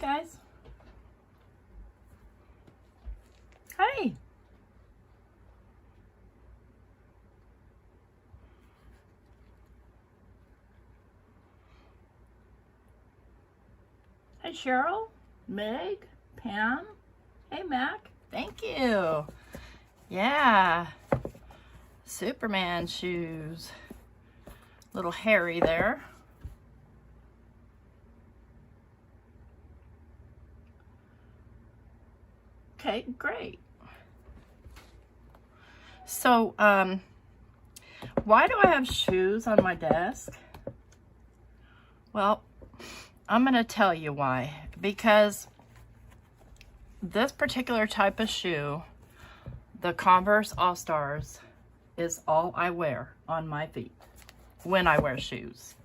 guys. Hi. Hi, Cheryl, Meg, Pam. Hey, Mac. Thank you. Yeah. Superman shoes. Little hairy there. Okay, great. So, why do I have shoes on my desk? Well, I'm going to tell you why. Because this particular type of shoe, the Converse All-Stars, is all I wear on my feet when I wear shoes.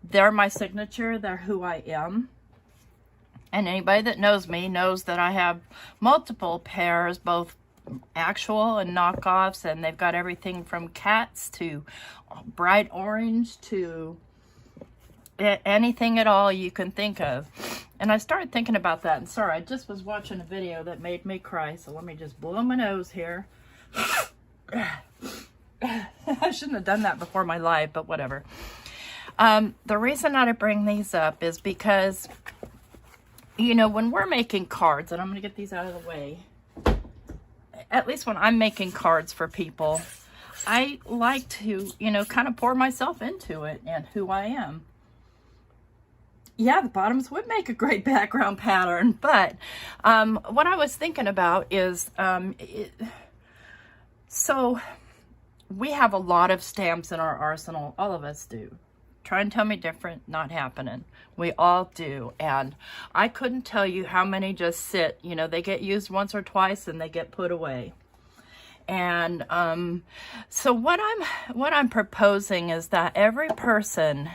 They're my signature. They're who I am. And anybody that knows me knows that I have multiple pairs, both actual and knockoffs, and they've got everything from cats to bright orange to anything at all you can think of. And I started thinking about that, and sorry, I just was watching a video that made me cry, so let me just blow my nose here. I shouldn't have done that before my live, but whatever. The reason that I bring these up is because, you know, when we're making cards, and I'm going to get these out of the way, at least when I'm making cards for people, I like to, you know, kind of pour myself into it and who I am. Yeah, the bottoms would make a great background pattern, but what I was thinking about is, so we have a lot of stamps in our arsenal. All of us do. Try and tell me different, not happening. We all do. And I couldn't tell you how many just sit, you know, they get used once or twice and they get put away. And so what I'm proposing is that every person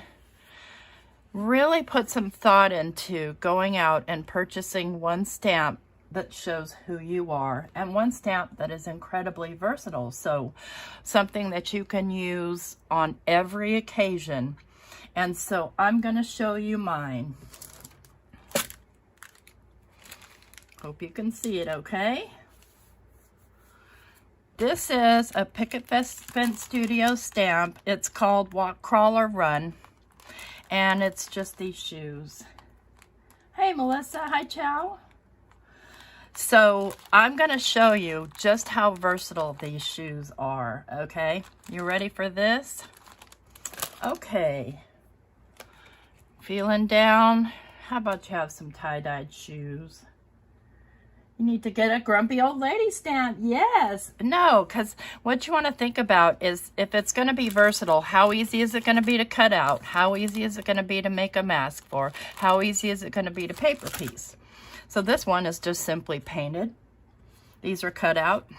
really put some thought into going out and purchasing one stamp that shows who you are, and one stamp that is incredibly versatile. So something that you can use on every occasion. And so I'm going to show you mine. Hope you can see it okay. This is a Picket Fence Studios stamp. It's called Walk, Crawl, or Run. And it's just these shoes. Hey, Melissa. Hi, Chow. So I'm going to show you just how versatile these shoes are, okay? You ready for this? Okay. Feeling down? How about you have some tie-dyed shoes? You need to get a grumpy old lady stamp. Yes. No, because what you want to think about is if it's going to be versatile, how easy is it going to be to cut out? How easy is it going to be to make a mask for? How easy is it going to be to paper piece? So this one is just simply painted. These are cut out.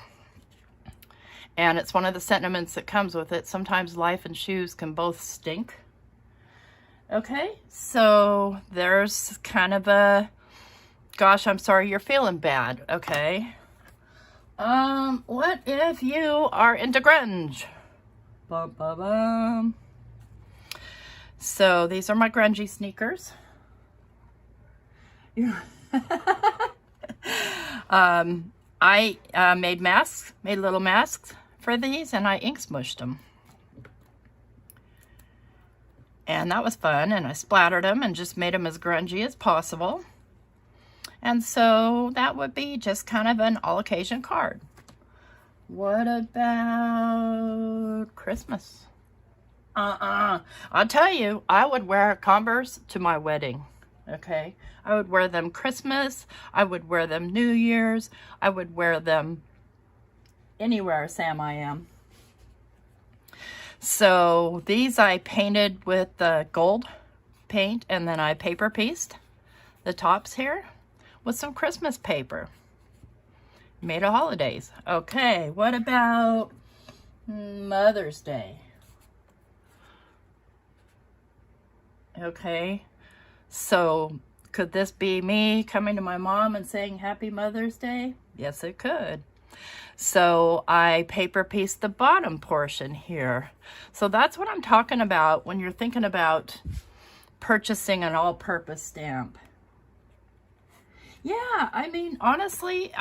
And it's one of the sentiments that comes with it. Sometimes life and shoes can both stink. Okay, so there's kind of a, gosh, I'm sorry you're feeling bad, okay? What if you are into grunge? Bum, bum, bum. So these are my grungy sneakers. I made masks, made little masks for these, and I ink smushed them. And that was fun, and I splattered them and just made them as grungy as possible. And so that would be just kind of an all-occasion card. What about Christmas? I'll tell you, I would wear Converse to my wedding, okay? I would wear them Christmas. I would wear them New Year's. I would wear them anywhere, Sam, I am. So these I painted with the gold paint, and then I paper pieced the tops here with some Christmas paper. Made of holidays. Okay, what about Mother's Day? Okay, so could this be me coming to my mom and saying Happy Mother's Day? Yes, it could. So I paper pieced the bottom portion here. So that's what I'm talking about when you're thinking about purchasing an all-purpose stamp. Yeah, I mean, honestly,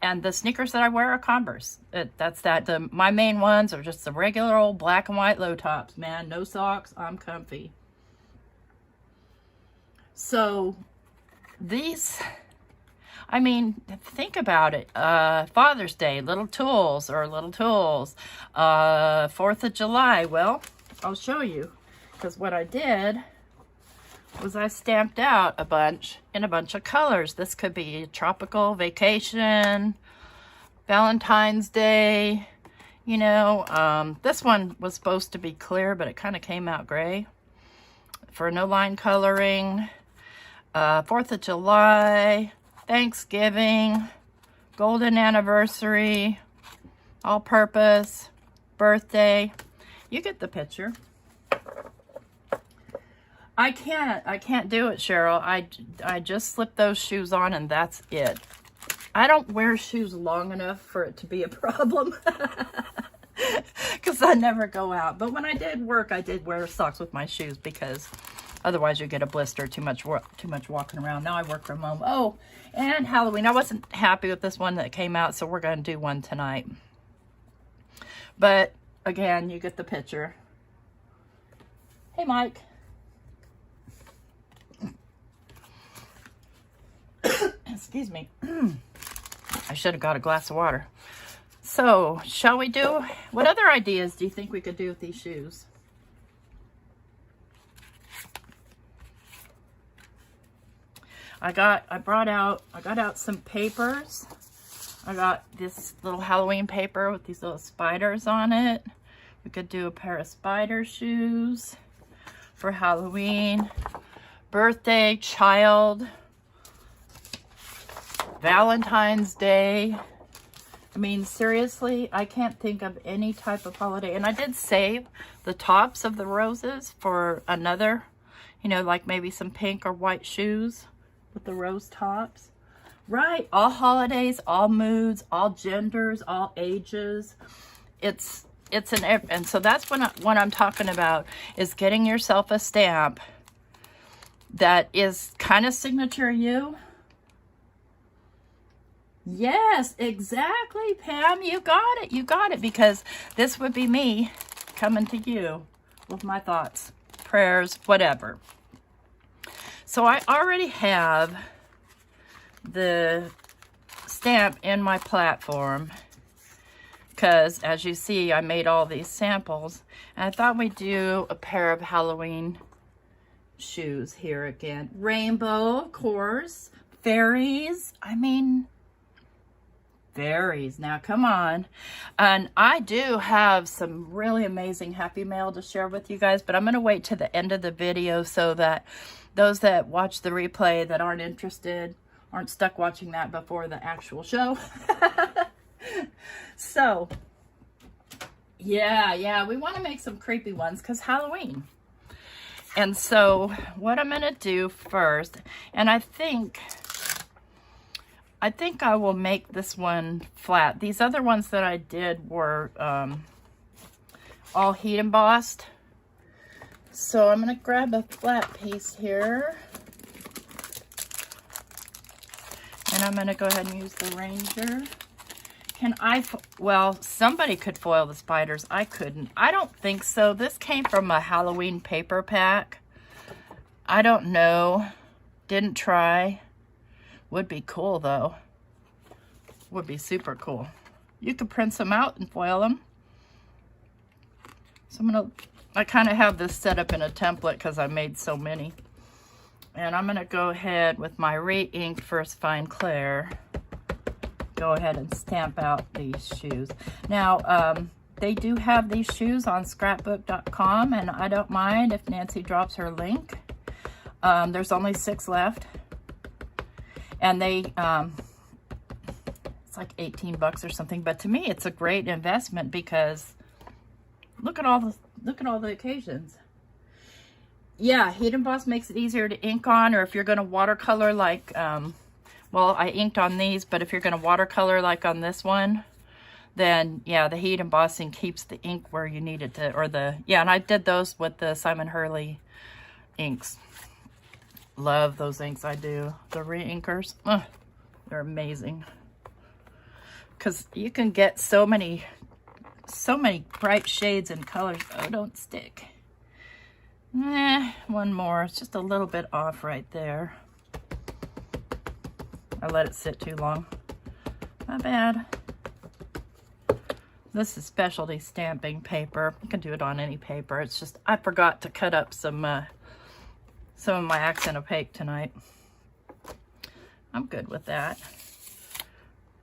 and the sneakers that I wear are Converse. My main ones are just the regular old black and white low tops, man. No socks. I'm comfy. So these, I mean, think about it. Father's Day, little tools. 4th of July. Well, I'll show you. Because what I did was I stamped out a bunch in a bunch of colors. This could be tropical vacation, Valentine's Day, you know. This one was supposed to be clear, but it kind of came out gray for no line coloring. 4th of July, Thanksgiving, golden anniversary, all purpose, birthday. You get the picture. I can't do it, Cheryl. I just slip those shoes on and that's it. I don't wear shoes long enough for it to be a problem because I never go out. But when I did work, I did wear socks with my shoes because otherwise you get a blister, too much walking around. Now I work from home. Oh, and Halloween. I wasn't happy with this one that came out, so we're going to do one tonight. But again, you get the picture. Hey, Mike. Excuse me. I should have got a glass of water. So, shall we do, what other ideas do you think we could do with these shoes? I got out some papers. I got this little Halloween paper with these little spiders on it. We could do a pair of spider shoes for Halloween, birthday, child, Valentine's Day. I mean, seriously, I can't think of any type of holiday. And I did save the tops of the roses for another, you know, like maybe some pink or white shoes with the rose tops. Right, all holidays, all moods, all genders, all ages. It's and so that's what I'm talking about, is getting yourself a stamp that is kind of signature you. Yes, exactly, Pam. You got it, because this would be me coming to you with my thoughts, prayers, whatever. So I already have the stamp in my platform because, as you see, I made all these samples, and I thought we'd do a pair of Halloween shoes here again. Rainbow, of course. Fairies. I mean, fairies. Now, come on. And I do have some really amazing Happy Mail to share with you guys, but I'm going to wait to the end of the video so that those that watch the replay that aren't interested aren't stuck watching that before the actual show. So, yeah, we want to make some creepy ones because Halloween. And so, what I'm going to do first, and I think I will make this one flat. These other ones that I did were all heat embossed. So I'm going to grab a flat piece here. And I'm going to go ahead and use the Ranger. Well, somebody could foil the spiders. I couldn't. I don't think so. This came from a Halloween paper pack. I don't know. Didn't try. Would be cool, though. Would be super cool. You could print some out and foil them. So I kind of have this set up in a template because I made so many. And I'm going to go ahead with my re-inked First Fine Clair. Go ahead and stamp out these shoes. Now, they do have these shoes on scrapbook.com, and I don't mind if Nancy drops her link. There's only 6 left. And they, it's like 18 bucks or something, but to me it's a great investment because look at all the occasions. Yeah, heat emboss makes it easier to ink on, or if you're going to watercolor like, well, I inked on these, but if you're going to watercolor like on this one, then yeah, the heat embossing keeps the ink where you need it to, and I did those with the Simon Hurley inks. love those inks I do. The re-inkers, they're amazing. Because you can get so many bright shades and colors. Oh, don't stick. One more. It's just a little bit off right there. I let it sit too long. Not bad. This is specialty stamping paper. You can do it on any paper. It's just I forgot to cut up some of my accent opaque tonight. I'm good with that.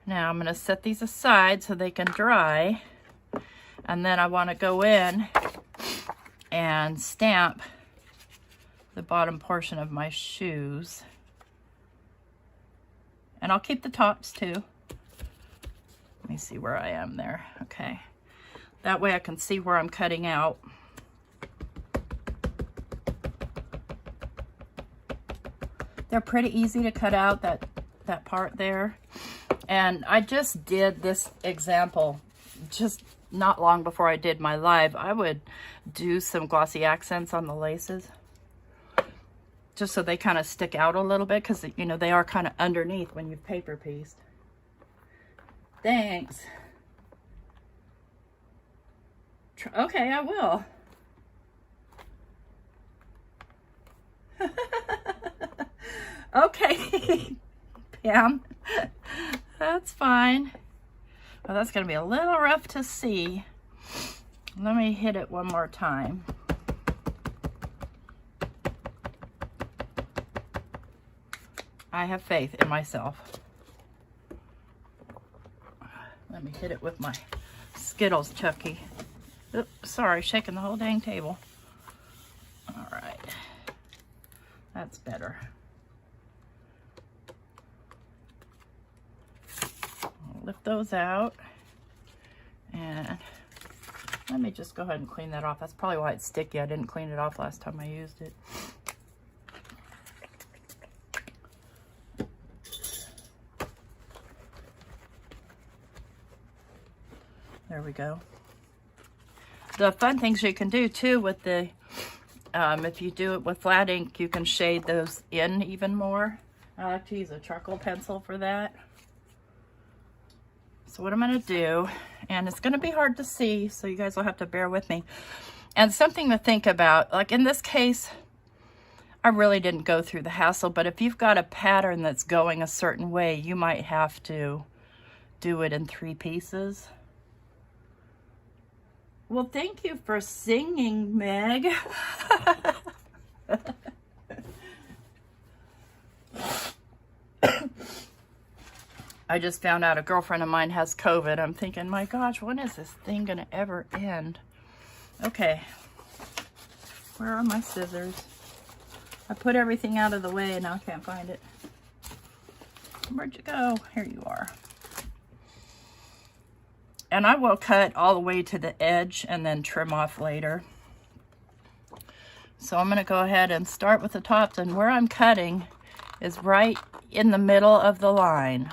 Now I'm going to set these aside so they can dry. And then I want to go in and stamp the bottom portion of my shoes. And I'll keep the tops too. Let me see where I am there. Okay. That way I can see where I'm cutting out. They're pretty easy to cut out, that part there. And I just did this example just not long before I did my live. I would do some glossy accents on the laces just so they kind of stick out a little bit, because you know they are kind of underneath when you've paper pieced. Thanks. Okay, I will. Okay, Pam. That's fine. Well, that's going to be a little rough to see. Let me hit it one more time. I have faith in myself. Let me hit it with my Skittles Chucky. Oops, sorry, shaking the whole dang table. All right. That's better. I'll lift those out. And let me just go ahead and clean that off. That's probably why it's sticky. I didn't clean it off last time I used it. There we go. The fun things you can do too with the, if you do it with flat ink, you can shade those in even more. I like to use a charcoal pencil for that. So what I'm going to do, and it's going to be hard to see, so you guys will have to bear with me. And something to think about, like in this case, I really didn't go through the hassle, but if you've got a pattern that's going a certain way, you might have to do it in 3 pieces. Well, thank you for singing, Meg. I just found out a girlfriend of mine has COVID. I'm thinking, my gosh, when is this thing gonna ever end? Okay, where are my scissors? I put everything out of the way and now I can't find it. Where'd you go? Here you are. And I will cut all the way to the edge and then trim off later. So I'm going to go ahead and start with the tops, and where I'm cutting is right in the middle of the line.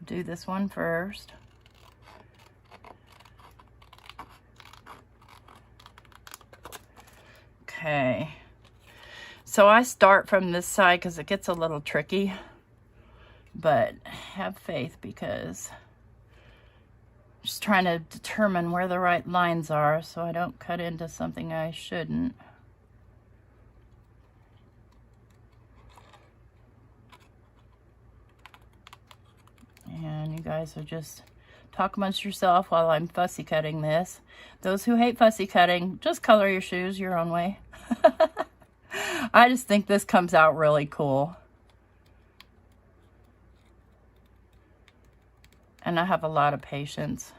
Do this one first. Okay. So I start from this side because it gets a little tricky, but have faith because I'm just trying to determine where the right lines are so I don't cut into something I shouldn't. And you guys are just talk amongst yourself while I'm fussy cutting this. Those who hate fussy cutting, just color your shoes your own way. I just think this comes out really cool. And I have a lot of patience.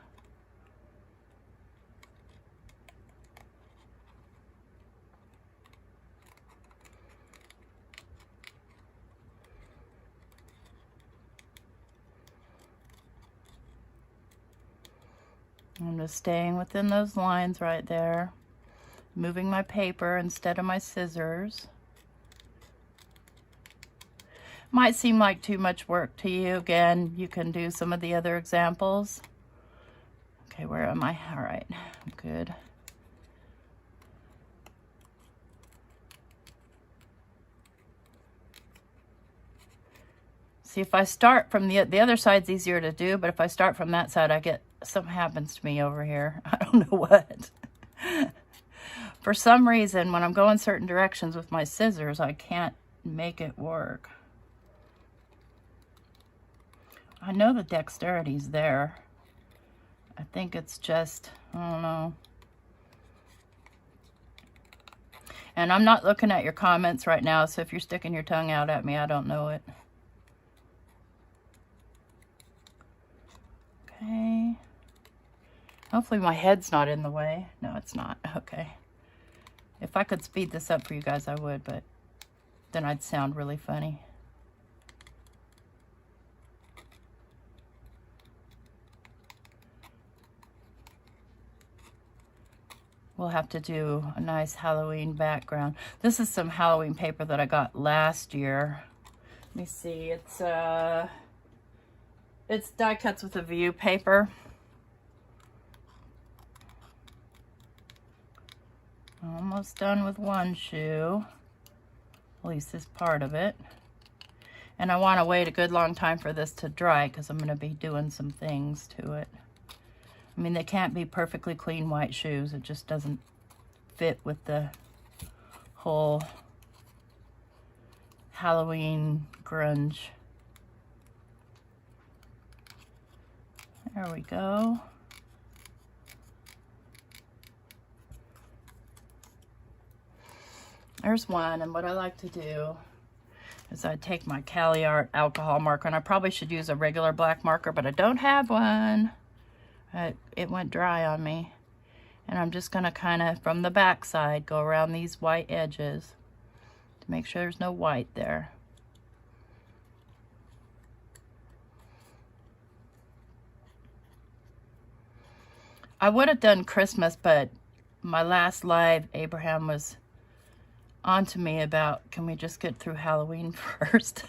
I'm just staying within those lines right there. Moving my paper instead of my scissors. Might seem like too much work to you. Again, you can do some of the other examples. Okay, where am I? All right, I'm good. See, if I start from the other side's easier to do, but if I start from that side, I get, something happens to me over here. I don't know what. For some reason, when I'm going certain directions with my scissors, I can't make it work. I know the dexterity's there. I think it's just, I don't know. And I'm not looking at your comments right now, so if you're sticking your tongue out at me, I don't know it. Okay. Hopefully my head's not in the way. No, it's not. Okay. If I could speed this up for you guys, I would, but then I'd sound really funny. We'll have to do a nice Halloween background. This is some Halloween paper that I got last year. Let me see. It's die cuts with a view paper. Almost done with one shoe. At least this part of it. And I want to wait a good long time for this to dry because I'm going to be doing some things to it. I mean, they can't be perfectly clean white shoes. It just doesn't fit with the whole Halloween grunge. There we go. There's one, and what I like to do is I take my Cali Art alcohol marker, and I probably should use a regular black marker, but I don't have one. It went dry on me. And I'm just gonna kind of, from the back side, go around these white edges to make sure there's no white there. I would have done Christmas, but my last live, Abraham was on to me about, can we just get through Halloween first?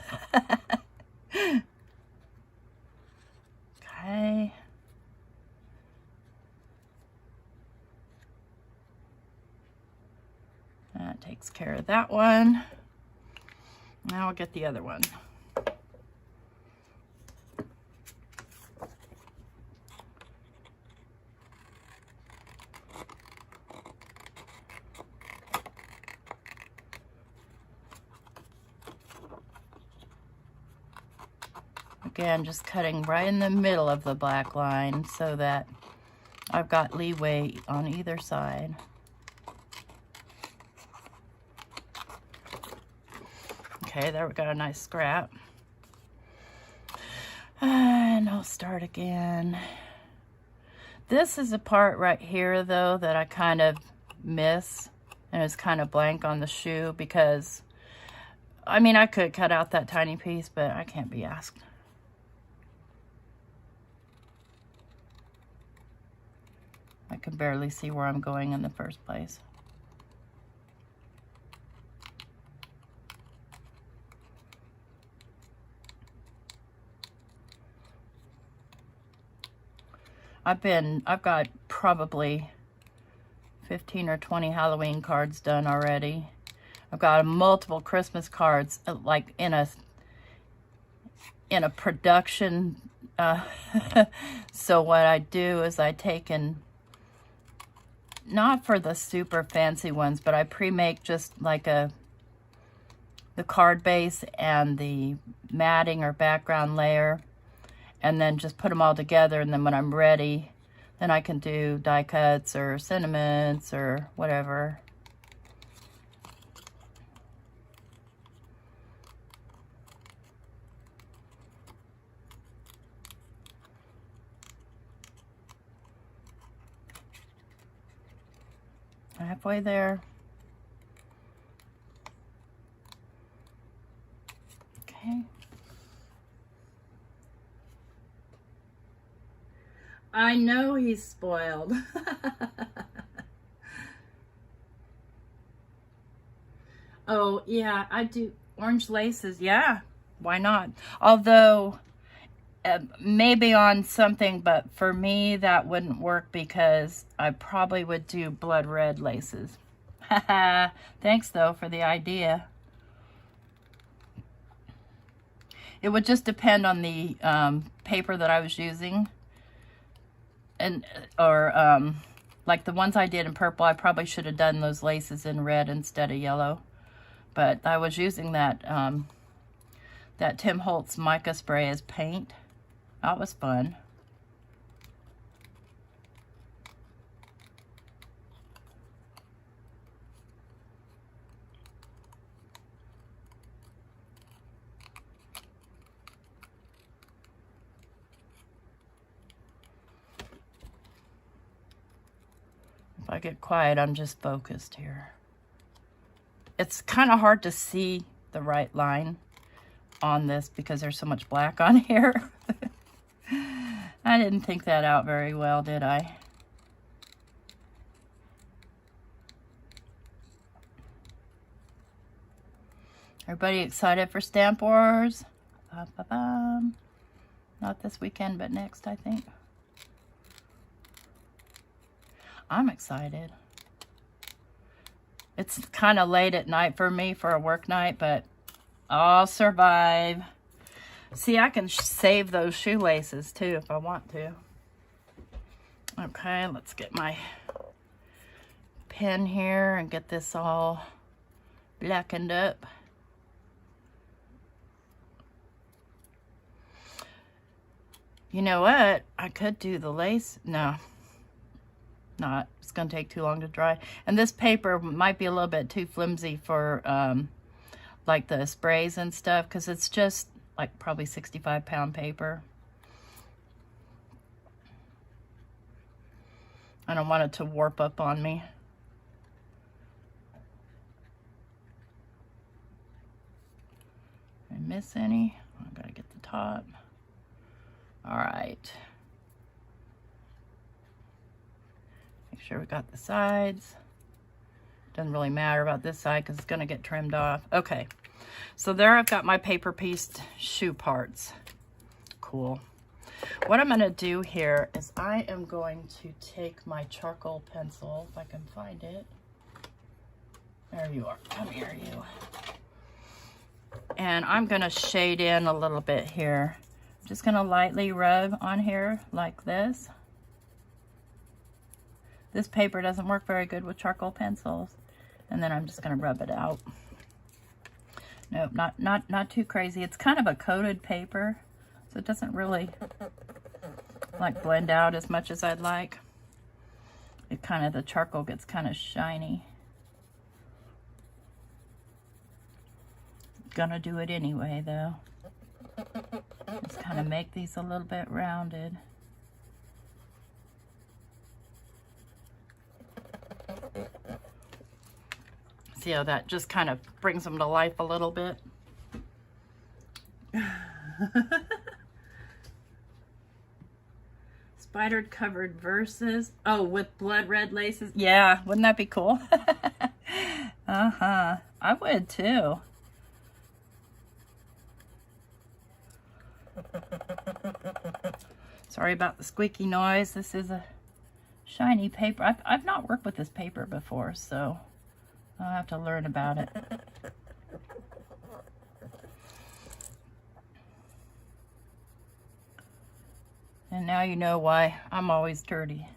Okay. That takes care of that one. Now I'll get the other one. Again, just cutting right in the middle of the black line so that I've got leeway on either side. Okay, there we got a nice scrap. And I'll start again. This is a part right here, though, that I kind of miss. And it's kind of blank on the shoe because, I mean, I could cut out that tiny piece, but I can't be asked. I can barely see where I'm going in the first place. I've got probably 15 or 20 Halloween cards done already. I've got multiple Christmas cards, like in a production. So what I do is I take and, not for the super fancy ones, but I pre-make just like the card base and the matting or background layer, and then just put them all together, and then when I'm ready, then I can do die cuts or sentiments or whatever. Halfway there. Okay. I know he's spoiled. Oh, yeah, I do. Orange laces, yeah. Why not? Although, maybe on something, but for me that wouldn't work because I probably would do blood red laces. Haha. Thanks though for the idea. It would just depend on the paper that I was using, and like the ones I did in purple, I probably should have done those laces in red instead of yellow. But I was using that that Tim Holtz mica spray as paint. That was fun. If I get quiet, I'm just focused here. It's kind of hard to see the right line on this because there's so much black on here. I didn't think that out very well, did I? Everybody excited for Stamp Wars? Ba-ba-bum. Not this weekend, but next, I think. I'm excited. It's kind of late at night for me for a work night, but I'll survive. See, I can save those shoelaces too if I want to. Okay, let's get my pen here and get this all blackened up. You know what? I could do the lace. No, not. It's going to take too long to dry. And this paper might be a little bit too flimsy for like the sprays and stuff, because it's just like probably 65-pound paper. I don't want it to warp up on me. Did I miss any? I gotta get the top. All right. Make sure we got the sides. Doesn't really matter about this side because it's going to get trimmed off. Okay, so there I've got my paper pieced shoe parts. Cool. What I'm going to do here is I am going to take my charcoal pencil, if I can find it. There you are. Come here, you. And I'm going to shade in a little bit here. I'm just going to lightly rub on here like this. This paper doesn't work very good with charcoal pencils. And then I'm just going to rub it out. Nope, not too crazy. It's kind of a coated paper, so it doesn't really like blend out as much as I'd like. It kind of, the charcoal gets kind of shiny. Gonna do it anyway though. Just kind of make these a little bit rounded. See how that just kind of brings them to life a little bit? Spider covered verses. Oh, with blood red laces. Yeah, wouldn't that be cool? Uh-huh. I would too. Sorry about the squeaky noise. This is a shiny paper. I've not worked with this paper before, so I'll have to learn about it. And now you know why I'm always dirty.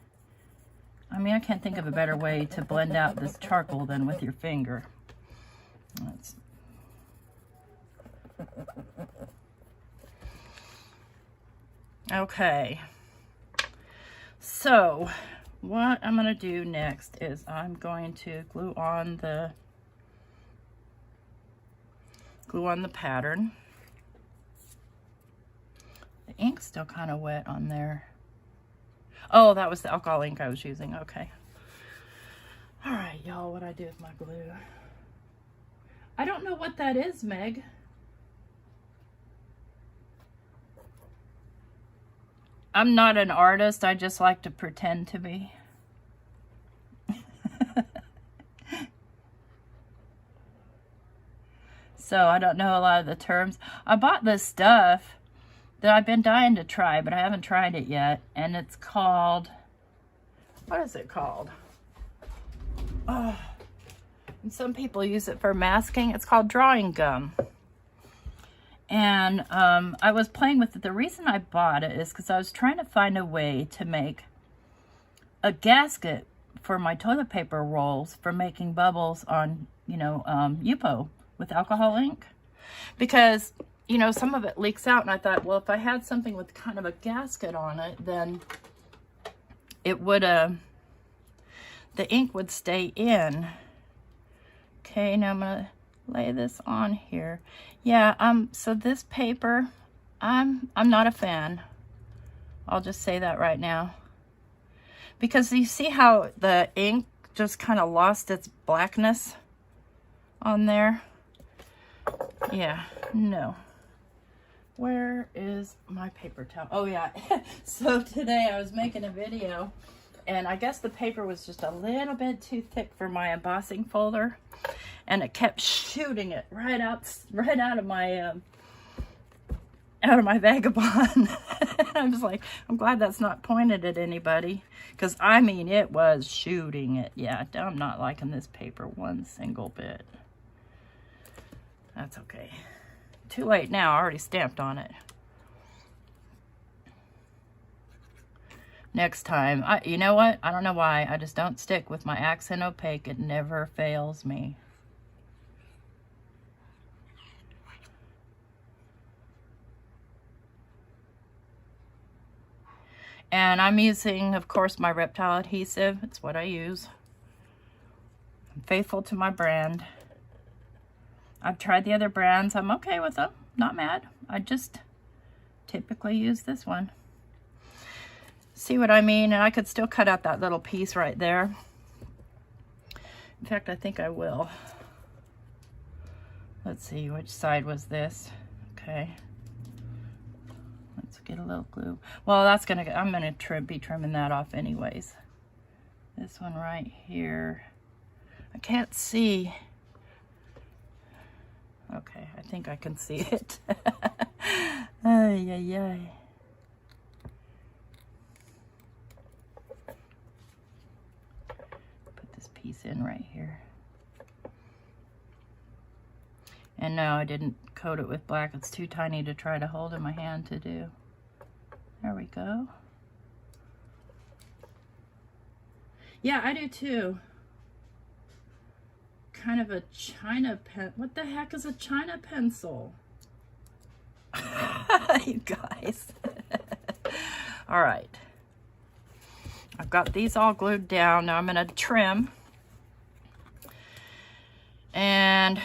I mean, I can't think of a better way to blend out this charcoal than with your finger. Okay. So what I'm going to do next is I'm going to glue on the pattern. The ink's still kind of wet on there. Oh, that was the alcohol ink I was using. Okay. All right, y'all, what I do with my glue. I don't know what that is, Meg. I'm not an artist. I just like to pretend to be. So I don't know a lot of the terms. I bought this stuff that I've been dying to try, but I haven't tried it yet. And it's called, what is it called? Oh, and some people use it for masking. It's called drawing gum. And I was playing with it. The reason I bought it is because I was trying to find a way to make a gasket for my toilet paper rolls for making bubbles on, you know, Yupo with alcohol ink. Because, you know, some of it leaks out, and I thought, well, if I had something with kind of a gasket on it, then it would, the ink would stay in. Okay, now I'm gonna lay this on here. Yeah, so this paper, I'm not a fan. I'll just say that right now. Because you see how the ink just kind of lost its blackness on there? Yeah, no. Where is my paper towel? Oh yeah, so today I was making a video, and I guess the paper was just a little bit too thick for my embossing folder, and it kept shooting it right out of my Vagabond. I'm just like, I'm glad that's not pointed at anybody, because I mean, it was shooting it. Yeah, I'm not liking this paper one single bit. That's okay. Too late now, I already stamped on it. Next time, you know what? I don't know why, I just don't stick with my accent opaque. It never fails me. And I'm using, of course, my Reptile Adhesive. It's what I use. I'm faithful to my brand. I've tried the other brands. I'm okay with them. Not mad. I just typically use this one. See what I mean? And I could still cut out that little piece right there. In fact, I think I will. Let's see, which side was this? Okay. Let's get a little glue. Well, that's gonna, I'm gonna be trimming that off anyways. This one right here. I can't see. Okay, I think I can see it. Ay, ay, ay. Put this piece in right here. And no, I didn't coat it with black. It's too tiny to try to hold in my hand to do. There we go. Yeah, I do too. Kind of a China pen. What the heck is a China pencil? You guys. All right. I've got these all glued down. Now I'm going to trim. And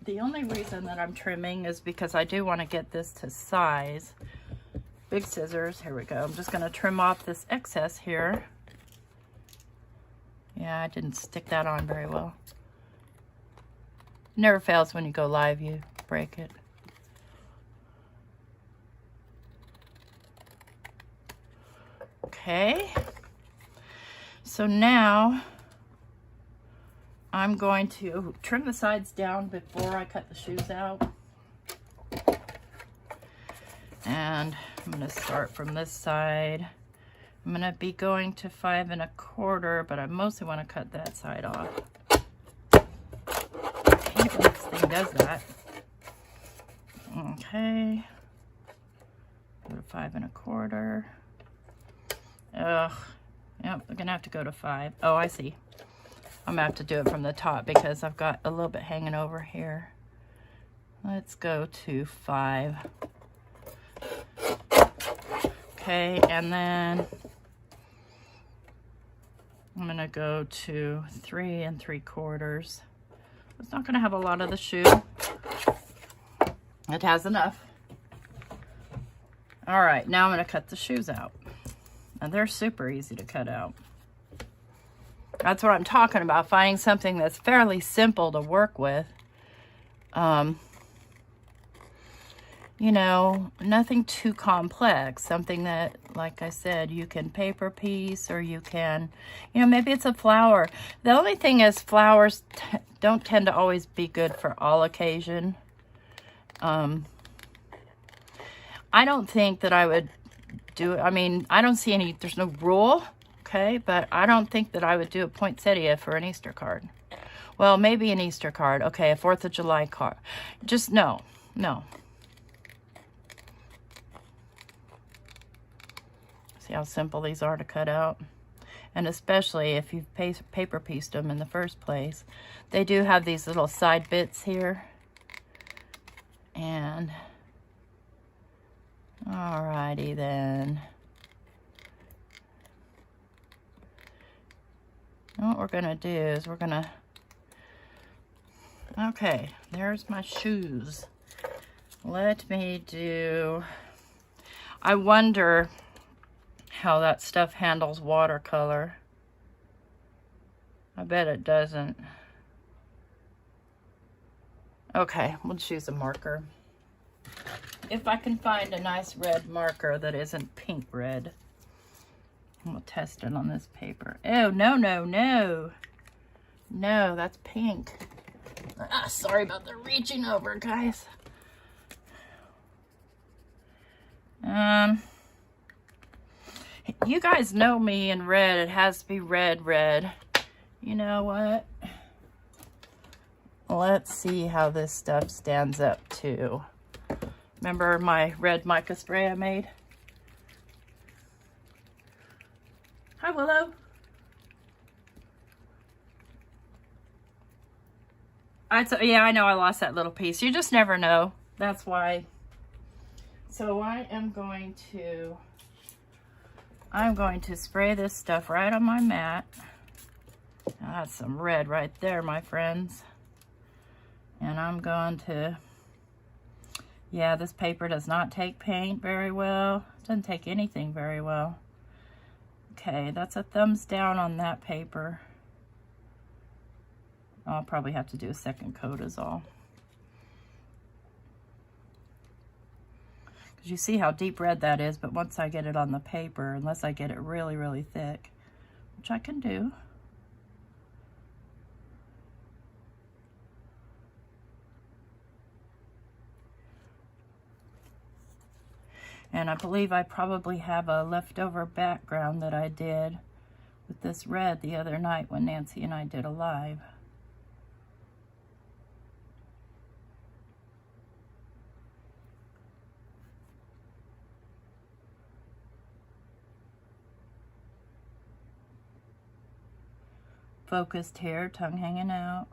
the only reason that I'm trimming is because I do want to get this to size. Big scissors. Here we go. I'm just going to trim off this excess here. Yeah, I didn't stick that on very well. Never fails when you go live, you break it. Okay. So now I'm going to trim the sides down before I cut the shoes out. And I'm going to start from this side. I'm going to be going to 5 1/4, but I mostly want to cut that side off. This thing does that. Okay. Go to 5 1/4. Ugh. Yep, I'm going to have to go to 5. Oh, I see. I'm going to have to do it from the top because I've got a little bit hanging over here. Let's go to 5. Okay, and then I'm going to go to 3 3/4. It's not going to have a lot of the shoe. It has enough. All right, now I'm going to cut the shoes out. And they're super easy to cut out. That's what I'm talking about, finding something that's fairly simple to work with. You know, nothing too complex. Something that, like I said, you can paper piece, or you can, you know, maybe it's a flower. The only thing is flowers don't tend to always be good for all occasion. I don't think that I would do it. I mean, I don't see any, there's no rule, okay? But I don't think that I would do a poinsettia for an Easter card. Well, maybe an Easter card. Okay, a 4th of July card. Just no, no. See how simple these are to cut out? And especially if you've paper pieced them in the first place. They do have these little side bits here. And, alrighty then. And what we're gonna do is we're gonna, okay, there's my shoes. Let me do, I wonder how that stuff handles watercolor. I bet it doesn't. Okay, we'll choose a marker. If I can find a nice red marker that isn't pink red. We'll test it on this paper. Oh, no, no, no. No, that's pink. Ah, sorry about the reaching over, guys. You guys know me in red. It has to be red, red. You know what? Let's see how this stuff stands up too. Remember my red mica spray I made? Hi, Willow. Yeah, I know I lost that little piece. You just never know. That's why. So I'm going to spray this stuff right on my mat. Now that's some red right there, my friends. And I'm going to, yeah, this paper does not take paint very well. It doesn't take anything very well. Okay, that's a thumbs down on that paper. I'll probably have to do a second coat is all. Because you see how deep red that is, but once I get it on the paper, unless I get it really, really thick, which I can do. And I believe I probably have a leftover background that I did with this red the other night when Nancy and I did a live. Focused here, tongue hanging out.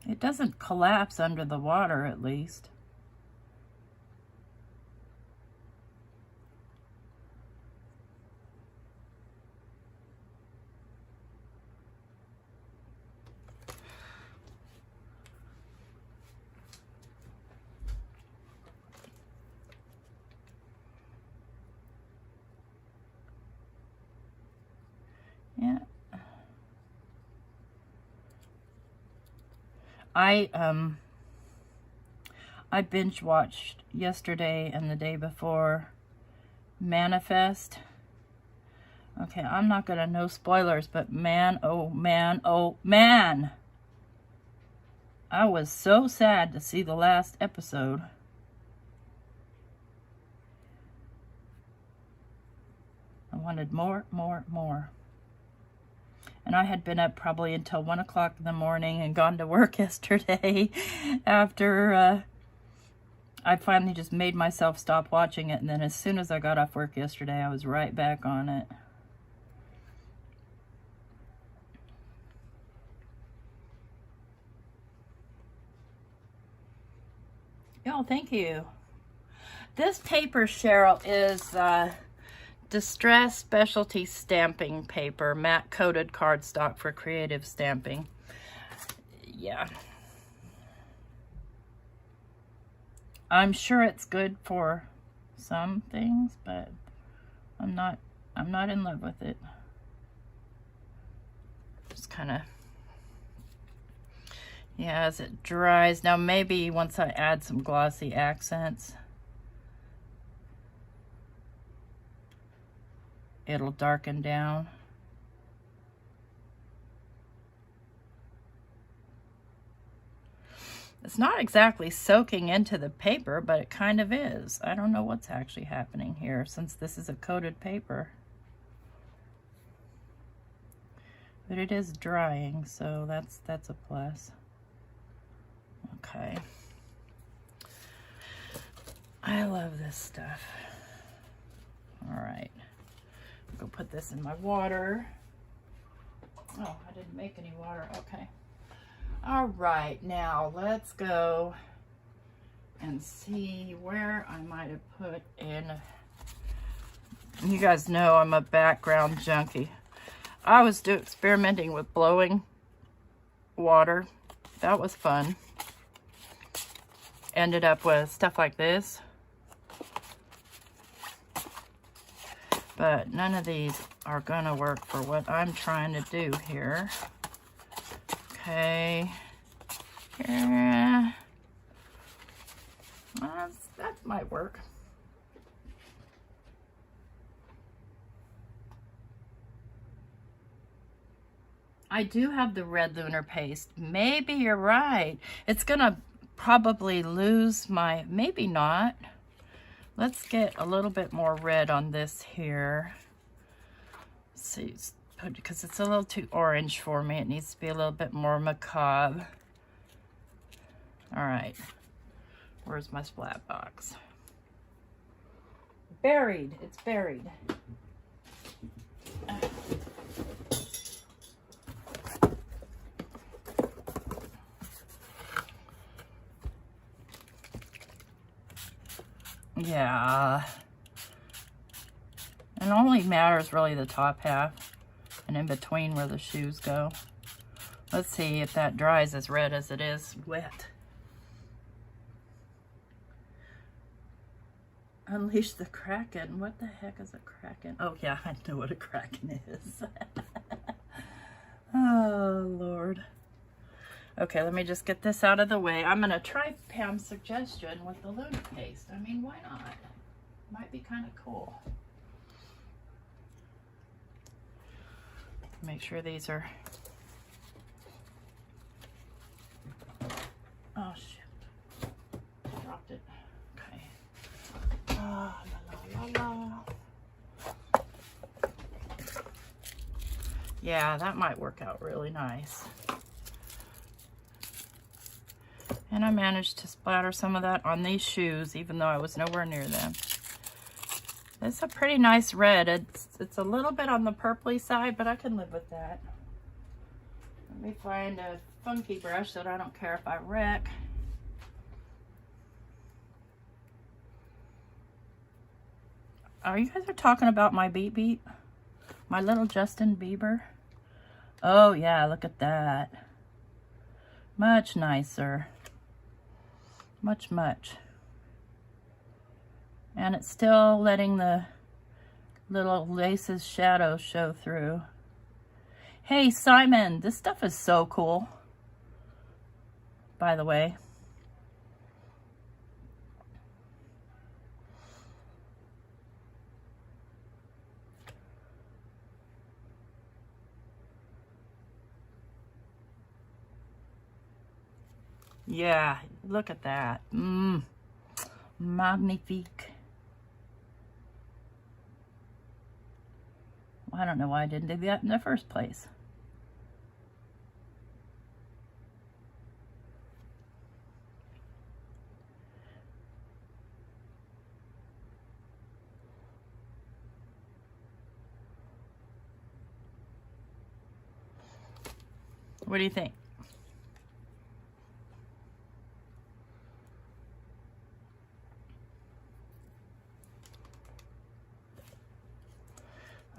It doesn't collapse under the water, at least. Yeah. I binge watched yesterday and the day before Manifest. Okay, I'm not gonna, no spoilers, but man, oh man, oh man. I was so sad to see the last episode. I wanted more, more, more. And I had been up probably until 1 o'clock in the morning and gone to work yesterday after I finally just made myself stop watching it. And then as soon as I got off work yesterday, I was right back on it. Oh, thank you. This paper, Cheryl, is Distress Specialty Stamping Paper, matte coated cardstock for creative stamping. Yeah. I'm sure it's good for some things, but I'm not in love with it. Just kind of, yeah, as it dries. Now maybe once I add some glossy accents, it'll darken down. It's not exactly soaking into the paper, but it kind of is. I don't know what's actually happening here since this is a coated paper. But it is drying, so that's a plus. Okay. I love this stuff. All right. Go put this in my water. Oh, I didn't make any water. Okay. All right, now let's go and see where I might have put in. You guys know I'm a background junkie. I was experimenting with blowing water. That was fun. Ended up with stuff like this. But none of these are gonna work for what I'm trying to do here. Okay. Yeah. That might work. I do have the red lunar paste. Maybe you're right. It's gonna probably lose my, maybe not. Let's get a little bit more red on this here. Let's see, because it's a little too orange for me. It needs to be a little bit more macabre. All right, where's my splat box? Buried, it's buried. Yeah, it only matters really the top half and in between where the shoes go. Let's see if that dries as red as it is wet. Unleash the Kraken. What the heck is a Kraken? Oh yeah, I know what a Kraken is. Oh Lord. Okay, let me just get this out of the way. I'm gonna try Pam's suggestion with the lunar paste. I mean, why not? Might be kind of cool. Make sure these are... Oh shit. Dropped it. Okay. La la la la. Yeah, that might work out really nice. And I managed to splatter some of that on these shoes, even though I was nowhere near them. It's a pretty nice red. It's a little bit on the purpley side, but I can live with that. Let me find a funky brush that I don't care if I wreck. Oh, you guys are talking about my Beat Beat? My little Justin Bieber? Oh yeah, look at that. Much nicer. Much, much. And it's still letting the little laces shadows show through. Hey Simon, this stuff is so cool, by the way. Yeah, look at that. Magnifique. I don't know why I didn't do that in the first place. What do you think?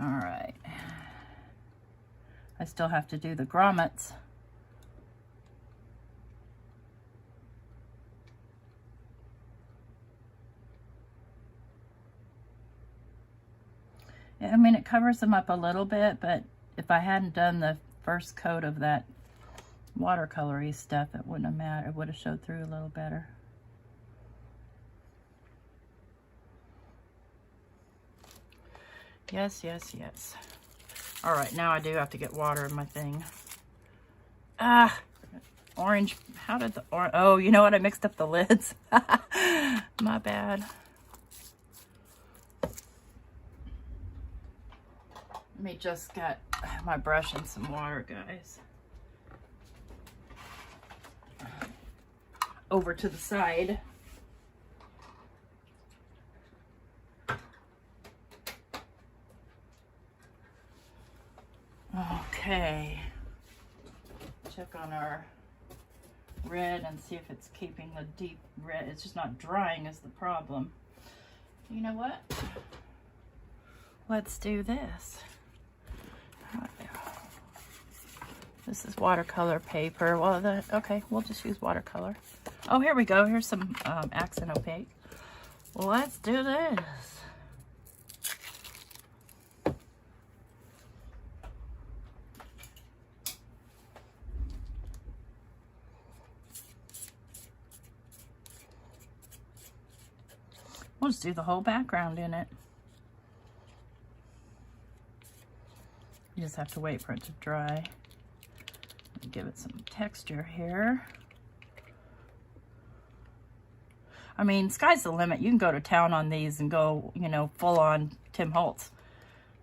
All right. I still have to do the grommets. I mean, it covers them up a little bit, but if I hadn't done the first coat of that watercolory stuff, it wouldn't have mattered. It would have showed through a little better. Yes, yes, yes. All right, now I do have to get water in my thing. Ah, orange, how did the orange, oh, you know what? I mixed up the lids. My bad. Let me just get my brush and some water, guys. Over to the side. Okay. Check on our red and see if it's keeping the deep red. It's just not drying is the problem. You know what? Let's do this. This is watercolor paper. Well, okay, we'll just use watercolor. Oh, here we go. Here's some accent opaque. Let's do this. We'll just do the whole background in it. You just have to wait for it to dry. Give it some texture here. I mean, sky's the limit. You can go to town on these and go, you know, full on Tim Holtz.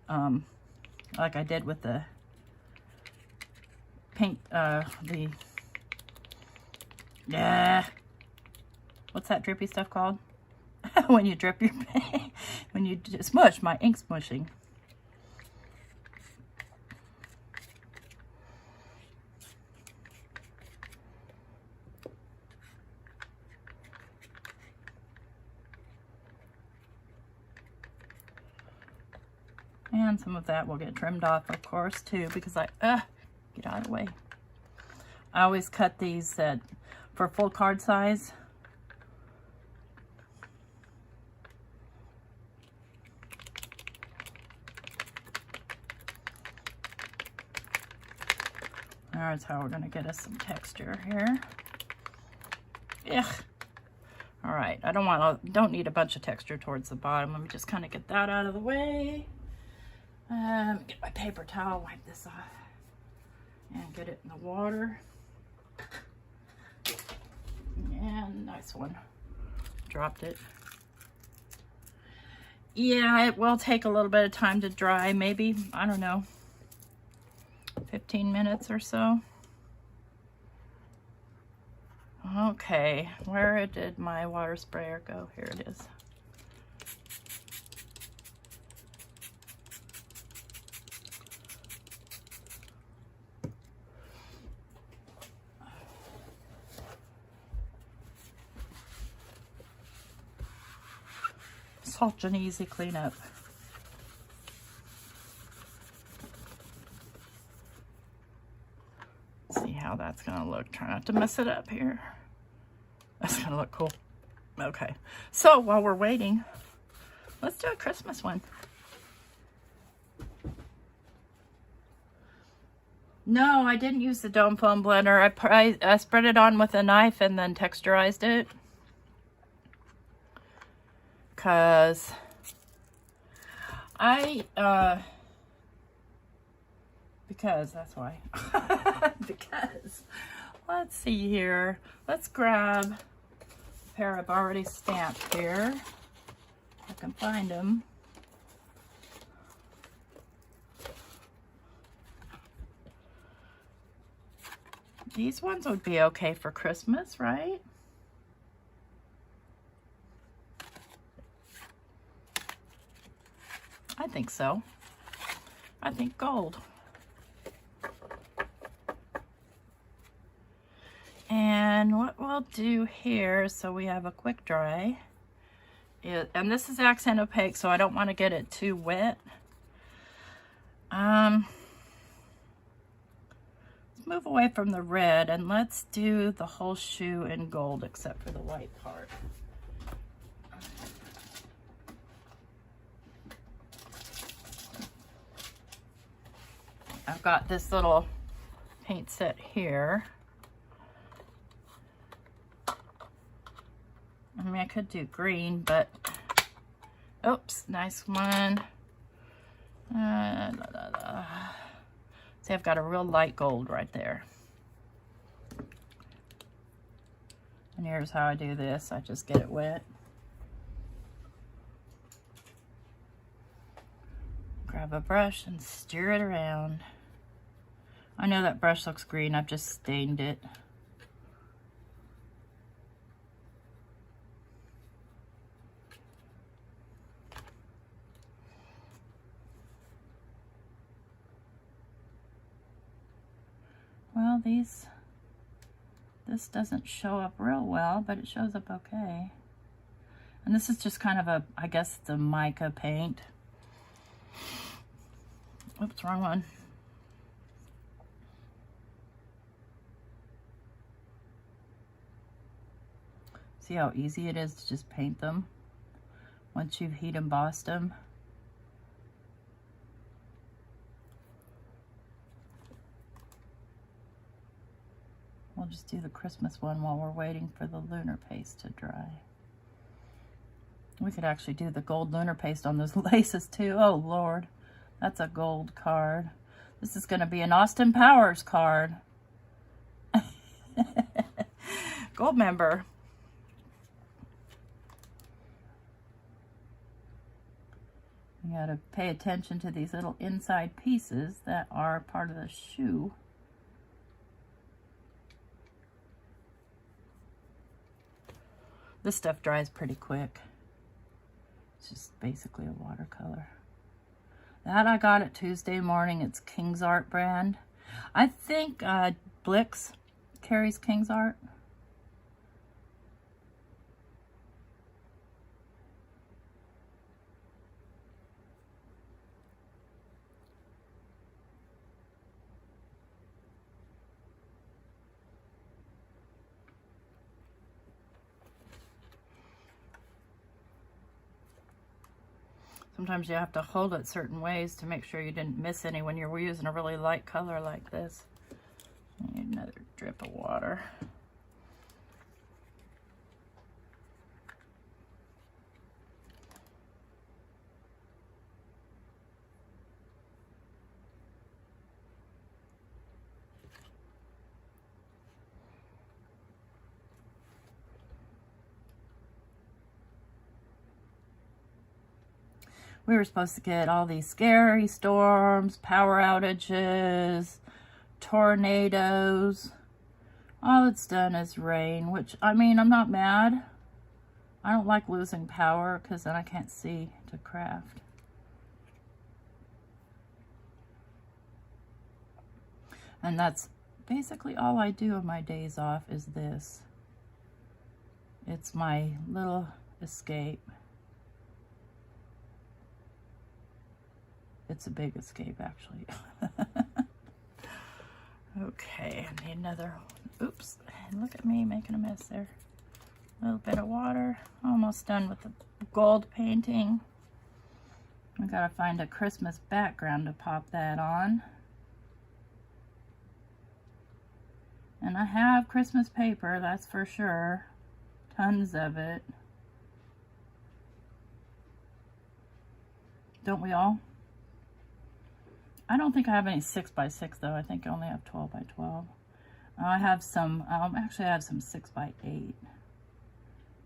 Like I did with the paint, what's that drippy stuff called? When you drip your paint, when you smush, my ink's smushing. And some of that will get trimmed off, of course, too, because get out of the way. I always cut these for full card size. That's how we're going to get us some texture here. Ugh. All right, I don't need a bunch of texture towards the bottom. Let me just kind of get that out of the way. Get my paper towel, wipe this off, and get it in the water. And nice one. Dropped it. Yeah, it will take a little bit of time to dry, maybe, I don't know, 15 minutes or so. Okay, where did my water sprayer go? Here it is. Such an easy cleanup. See how that's gonna look. Try not to mess it up here. That's gonna look cool. Okay, so while we're waiting, let's do a Christmas one. No, I didn't use the dome foam blender. I spread it on with a knife and then texturized it. Because because that's why. Because let's see here. Let's grab a pair I've already stamped here. I can find them. These ones would be okay for Christmas, right? I think so. I think gold. And what we'll do here, so we have a quick dry, and this is accent opaque, so I don't want to get it too wet. Let's move away from the red and let's do the whole shoe in gold except for the white part. I've got this little paint set here. I mean, I could do green, but oops, nice one. See, I've got a real light gold right there. And here's how I do this. I just get it wet. Grab a brush and stir it around. I know that brush looks green. I've just stained it. Well, this doesn't show up real well, but it shows up okay. And this is just kind of a, I guess, the mica paint. Oops, wrong one. See how easy it is to just paint them once you've heat embossed them? We'll just do the Christmas one while we're waiting for the lunar paste to dry. We could actually do the gold lunar paste on those laces too. Oh Lord, that's a gold card. This is going to be an Austin Powers card. Gold member. You got to pay attention to these little inside pieces that are part of the shoe. This stuff dries pretty quick. It's just basically a watercolor. That I got it Tuesday morning. It's King's Art brand. I think Blix carries King's Art. Sometimes you have to hold it certain ways to make sure you didn't miss any when you're using a really light color like this. I need another drip of water. We were supposed to get all these scary storms, power outages, tornadoes. All it's done is rain, which, I mean, I'm not mad. I don't like losing power because then I can't see to craft. And that's basically all I do on my days off is this. It's my little escape. It's a big escape, actually. Okay, I need another one. Oops, look at me making a mess there. A little bit of water. Almost done with the gold painting. I gotta find a Christmas background to pop that on. And I have Christmas paper, that's for sure. Tons of it. Don't we all? I don't think I have any 6x6 though. I think I only have 12x12. I have some, actually I have some 6x8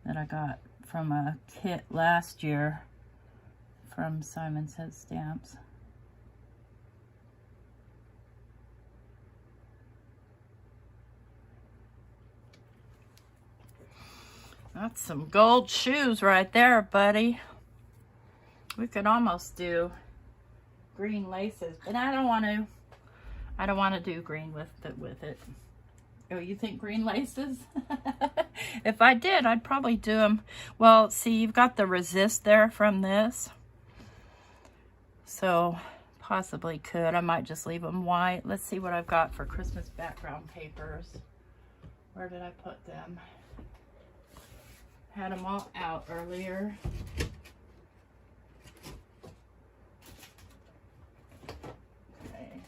that I got from a kit last year from Simon Says Stamps. That's some gold shoes right there, buddy. We could almost do green laces, but I don't want to do green with it. Oh, you think green laces? If I did, I'd probably do them. Well, see, you've got the resist there from this, so possibly could. I might just leave them white. Let's see what I've got for Christmas background papers. Where did I put them? Had them all out earlier.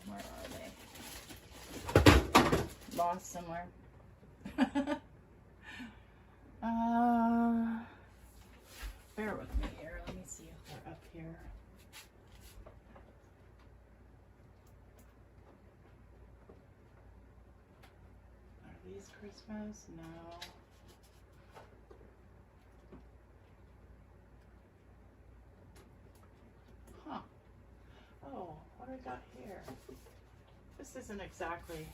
Where are they? Lost somewhere. Bear with me here. Let me see if they're up here. Are these Christmas? No. This isn't exactly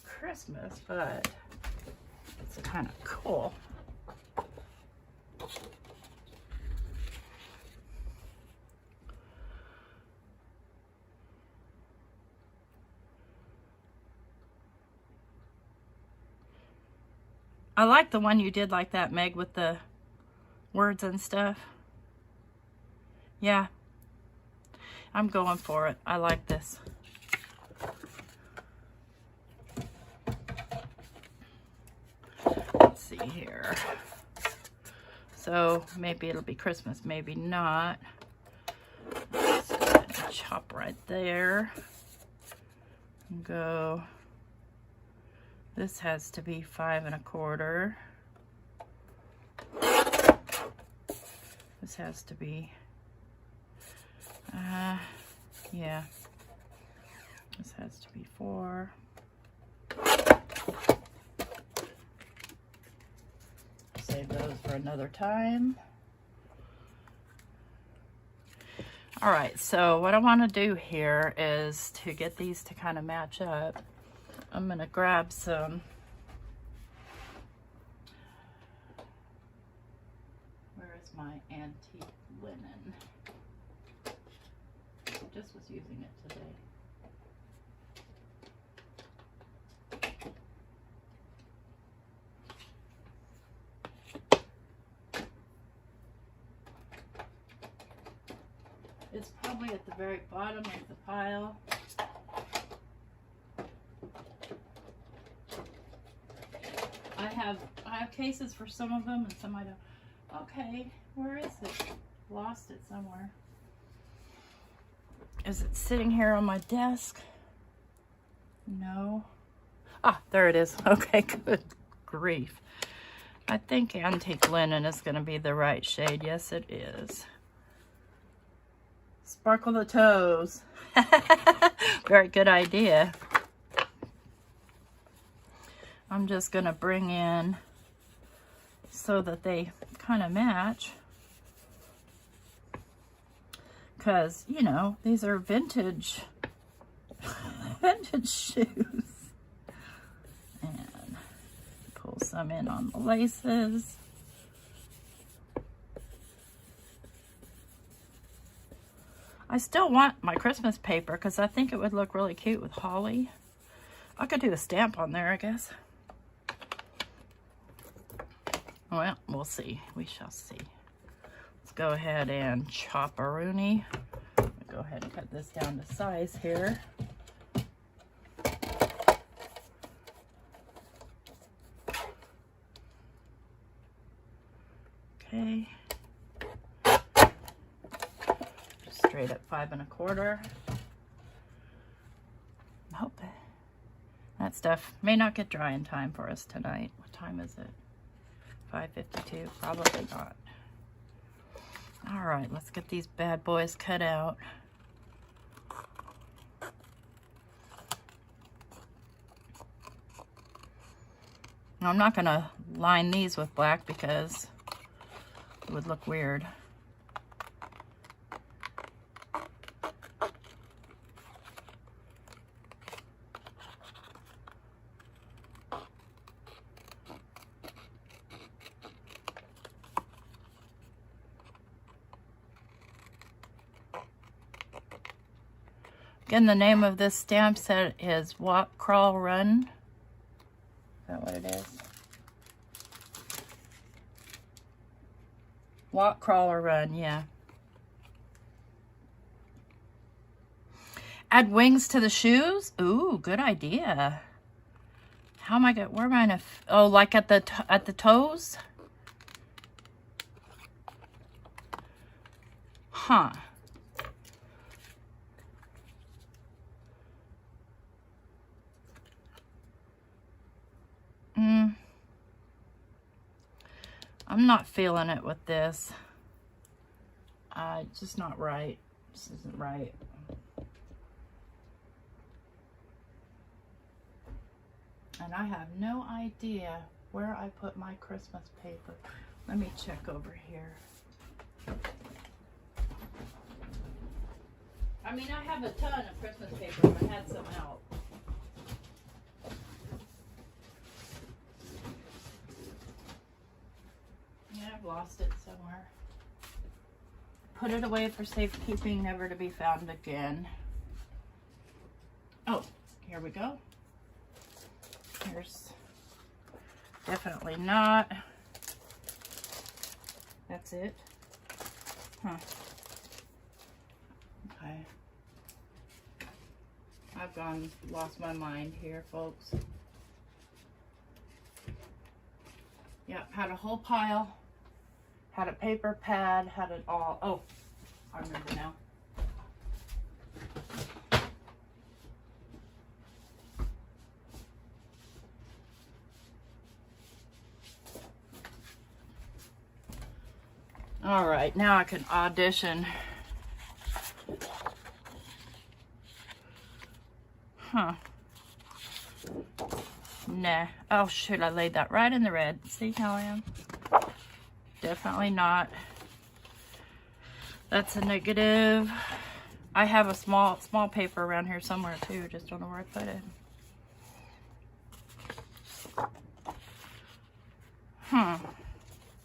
Christmas, but it's kind of cool. I like the one you did like that, Meg, with the words and stuff. Yeah, I'm going for it. I like this. Let's see here. So maybe it'll be Christmas, maybe not. Let's go ahead and chop right there. And go. This has to be 5 1/4. This has to be, yeah. This has to be 4. Save those for another time. All right, so what I want to do here is to get these to kind of match up. I'm going to grab some where is my antique linen? I just was using it today. It's probably at the very bottom of the pile. I have cases for some of them and some I don't. Okay, where is it? Lost it somewhere. Is it sitting here on my desk? No. Ah, there it is. Okay, good grief. I think antique linen is going to be the right shade. Yes, it is. Sparkle the toes. Very good idea. I'm just going to bring in so that they kind of match. Because, you know, these are vintage, vintage shoes. And pull some in on the laces. I still want my Christmas paper because I think it would look really cute with holly. I could do a stamp on there, I guess. Well, we'll see. We shall see. Let's go ahead and chop a rooney. Go ahead and cut this down to size here. Okay. Straight up 5 1/4. I hope that stuff may not get dry in time for us tonight. What time is it? 5:52, probably not. All right, let's get these bad boys cut out. Now, I'm not gonna line these with black because it would look weird. Again, the name of this stamp set is Walk, Crawl, Run. Is that what it is? Walk, crawl, or run, yeah. Add wings to the shoes? Ooh, good idea. How am I going? Where am I gonna? Oh, like at the toes? Huh. I'm not feeling it with this. It's just not right. This isn't right. And I have no idea where I put my Christmas paper. Let me check over here. I mean, I have a ton of Christmas paper, but I had some out. lost it somewhere. Put it away for safekeeping, never to be found again. Oh, here we go. Here's definitely not. That's it. Huh. Okay. I've lost my mind here, folks. Yep, had a whole pile. Had a paper pad, had it all. Oh, I remember now. All right, now I can audition. Huh. Nah. Oh, shoot, I laid that right in the red. See how I am? Definitely not. That's a negative. I have a small paper around here somewhere too. Just don't know where I put it.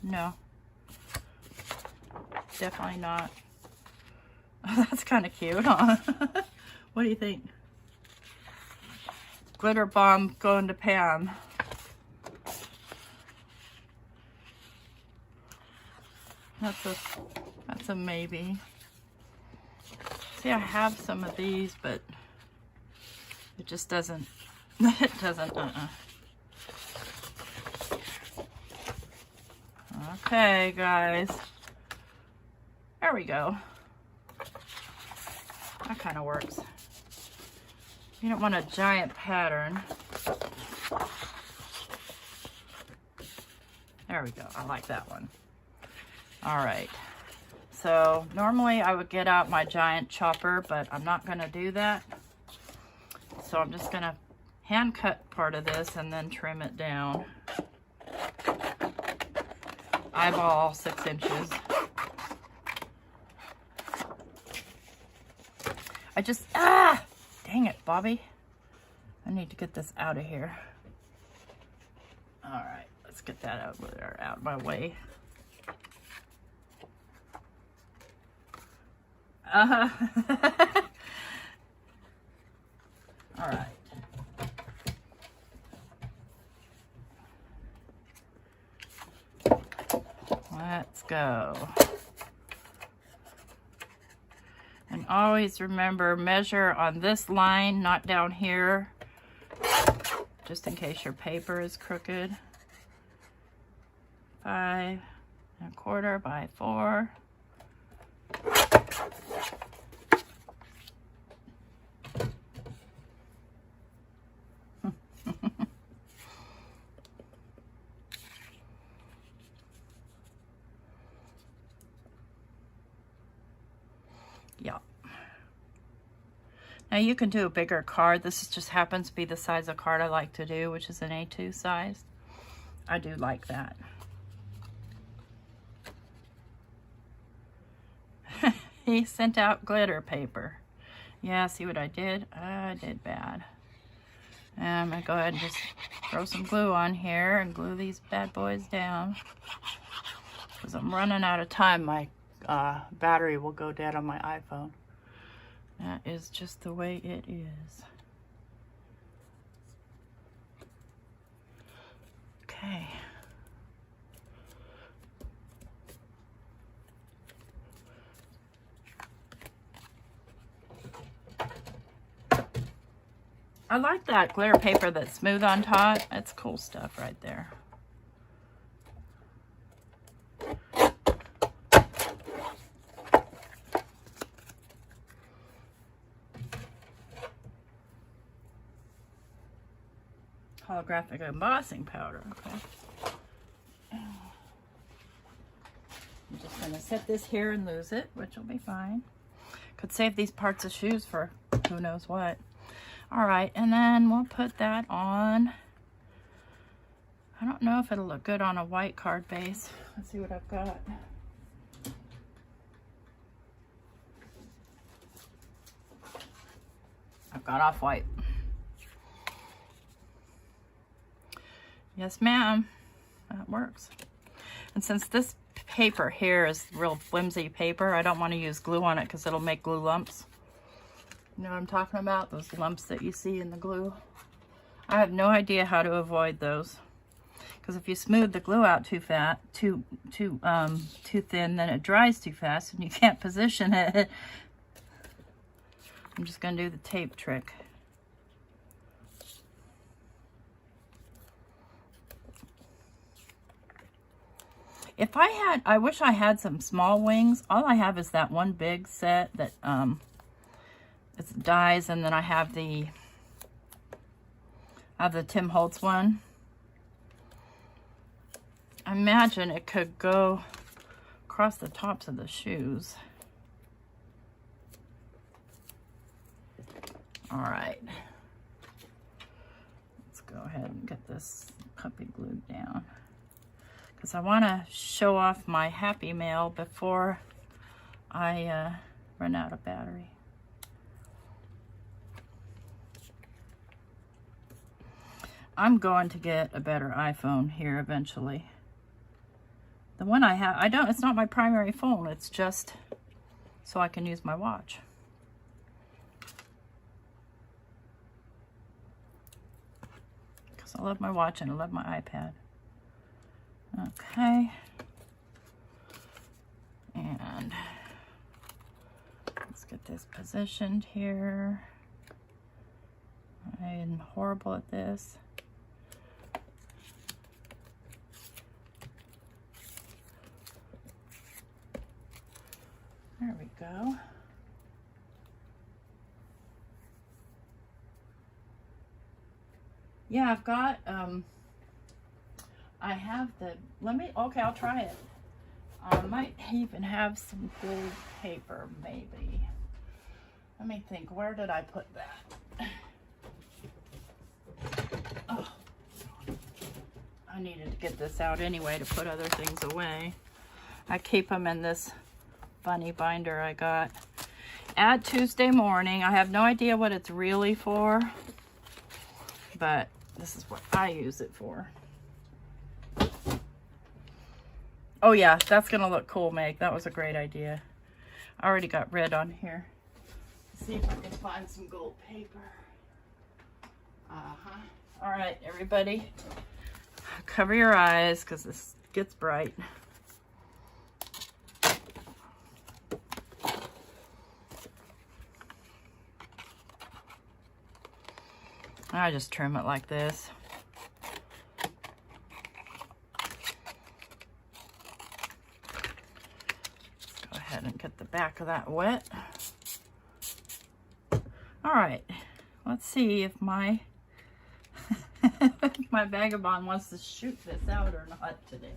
No. Definitely not. That's kind of cute, huh? What do you think? Glitter bomb going to Pam. That's a maybe. See, I have some of these, but it just doesn't, it doesn't, Okay, guys. There we go. That kind of works. You don't want a giant pattern. There we go. I like that one. All right. So normally I would get out my giant chopper, but I'm not going to do that. So I'm just going to hand cut part of this and then trim it down. Eyeball 6 inches. I just, dang it, Bobby. I need to get this out of here. All right, let's get that out of my way. All right. Let's go. And always remember, measure on this line, not down here, just in case your paper is crooked. 5 1/4 by 4. Yeah. Now you can do a bigger card. This just happens to be the size of card I like to do, which is an A2 size. I do like that. He sent out glitter paper. Yeah, see what I did? I did bad. I'm gonna go ahead and just throw some glue on here and glue these bad boys down. Because I'm running out of time. My battery will go dead on my iPhone. That is just the way it is. Okay. I like that glitter paper that's smooth on top. That's cool stuff right there. Holographic embossing powder. Okay. I'm just going to set this here and lose it, which will be fine. Could save these parts of shoes for who knows what. All right, and then we'll put that on. I don't know if it'll look good on a white card base. Let's see what I've got. I've got off-white. Yes, ma'am. That works. And since this paper here is real flimsy paper. I don't want to use glue on it because it'll make glue lumps. You know what I'm talking about? Those lumps that you see in the glue. I have no idea how to avoid those. Because if you smooth the glue out too thin, then it dries too fast and you can't position it. I'm just going to do the tape trick. If I had, I wish I had some small wings. All I have is that one big set that it's dies, and then I have the Tim Holtz one. I imagine it could go across the tops of the shoes. All right. Let's go ahead and get this puppy glued down, because I want to show off my Happy Mail before I run out of battery. I'm going to get a better iPhone here eventually. The one I have, it's not my primary phone, it's just so I can use my watch. Because I love my watch and I love my iPad. Okay. And let's get this positioned here. I am horrible at this. There we go. Yeah, I've got, I have the, okay, I'll try it. I might even have some gold paper, maybe. Let me think, where did I put that? Oh, I needed to get this out anyway to put other things away. I keep them in this funny binder I got. Add Tuesday morning. I have no idea what it's really for, but this is what I use it for. Oh yeah, that's gonna look cool, Meg. That was a great idea. I already got red on here. Let's see if I can find some gold paper. All right, everybody, cover your eyes because this gets bright. I just trim it like this. Let's go ahead and get the back of that wet. All right, let's see if my my vagabond wants to shoot this out or not today.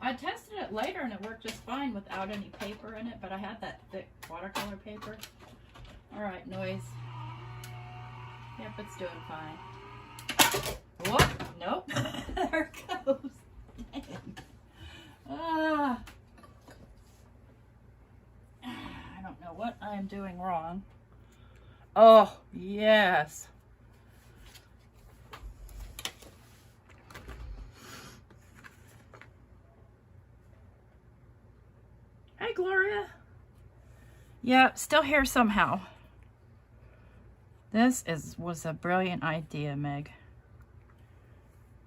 I tested it later and it worked just fine without any paper in it, but I had that thick watercolor paper. All right, noise. Yep, it's doing fine. Whoop, nope. There it goes. I don't know what I am doing wrong. Oh, yes. Hey, Gloria. Yeah, still here somehow. This was a brilliant idea, Meg.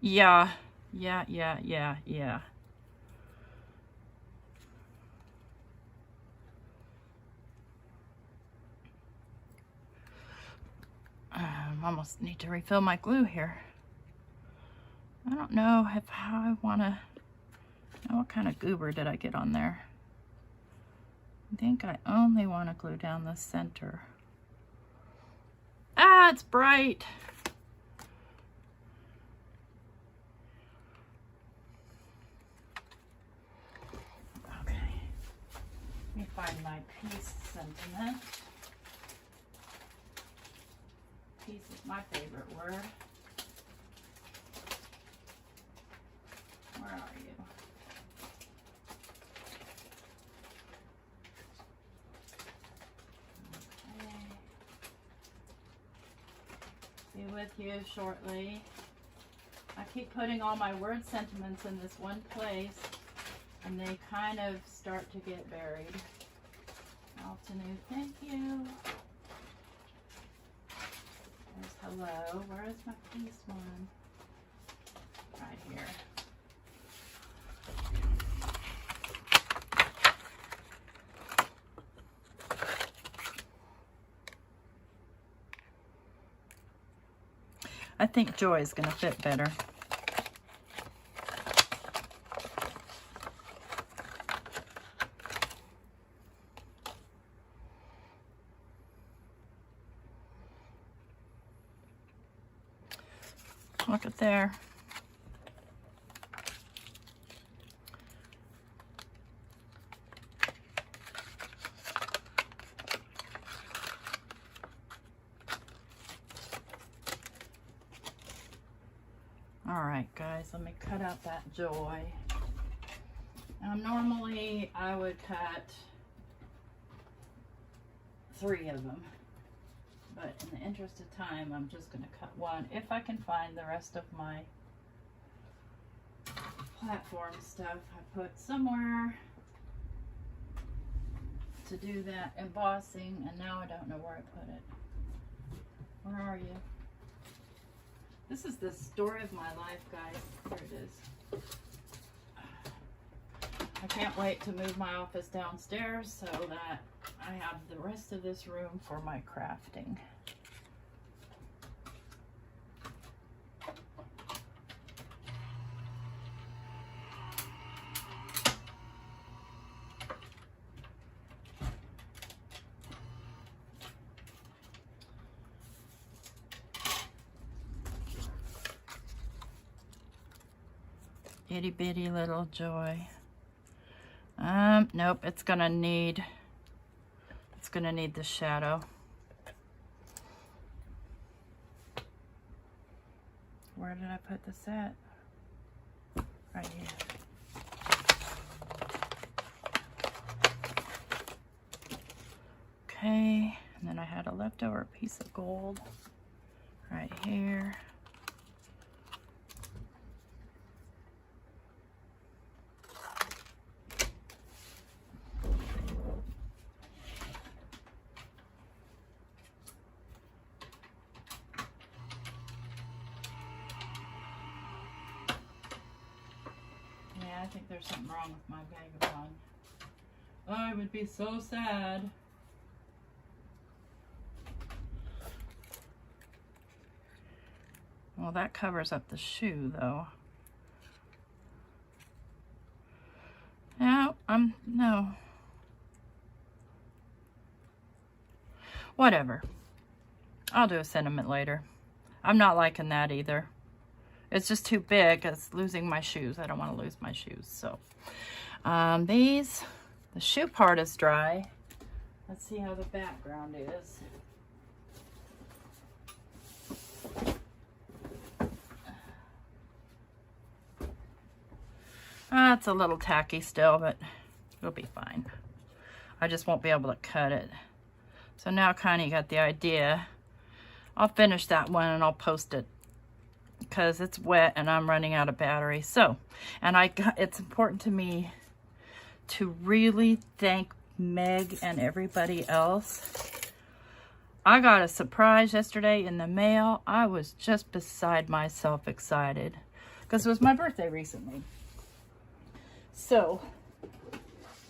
Yeah. Almost need to refill my glue here. I don't know how I want to. What kind of goober did I get on there? I think I only want to glue down the center. Ah, it's bright. Okay. Let me find my peace sentiment. Peace is my favorite word. Where are you? Be with you shortly. I keep putting all my word sentiments in this one place. and they kind of start to get buried. Altanu, thank you. There's hello. Where is my piece one? Right here. I think Joy is going to fit better. Look at there. All right, guys, let me cut out that Joy. Normally I would cut 3 of them, but in the interest of time, I'm just going to cut 1 if I can find the rest of my platform stuff I put somewhere to do that embossing, and now I don't know where I put it. Where are you? This is the story of my life, guys. Here it is. I can't wait to move my office downstairs so that I have the rest of this room for my crafting. Itty bitty little Joy. Nope, it's gonna need the shadow. Where did I put this at? Right here. Okay, and then I had a leftover piece of gold right here. I think there's something wrong with my vagabond. I would be so sad. Well, that covers up the shoe, though. No. Whatever. I'll do a sentiment later. I'm not liking that either. It's just too big. It's losing my shoes. I don't want to lose my shoes. So the shoe part is dry. Let's see how the background is. It's a little tacky still, but it'll be fine. I just won't be able to cut it. So now kind of got the idea. I'll finish that one and I'll post it, because it's wet and I'm running out of battery. So, and it's important to me to really thank Meg and everybody else. I got a surprise yesterday in the mail. I was just beside myself excited because it was my birthday recently. So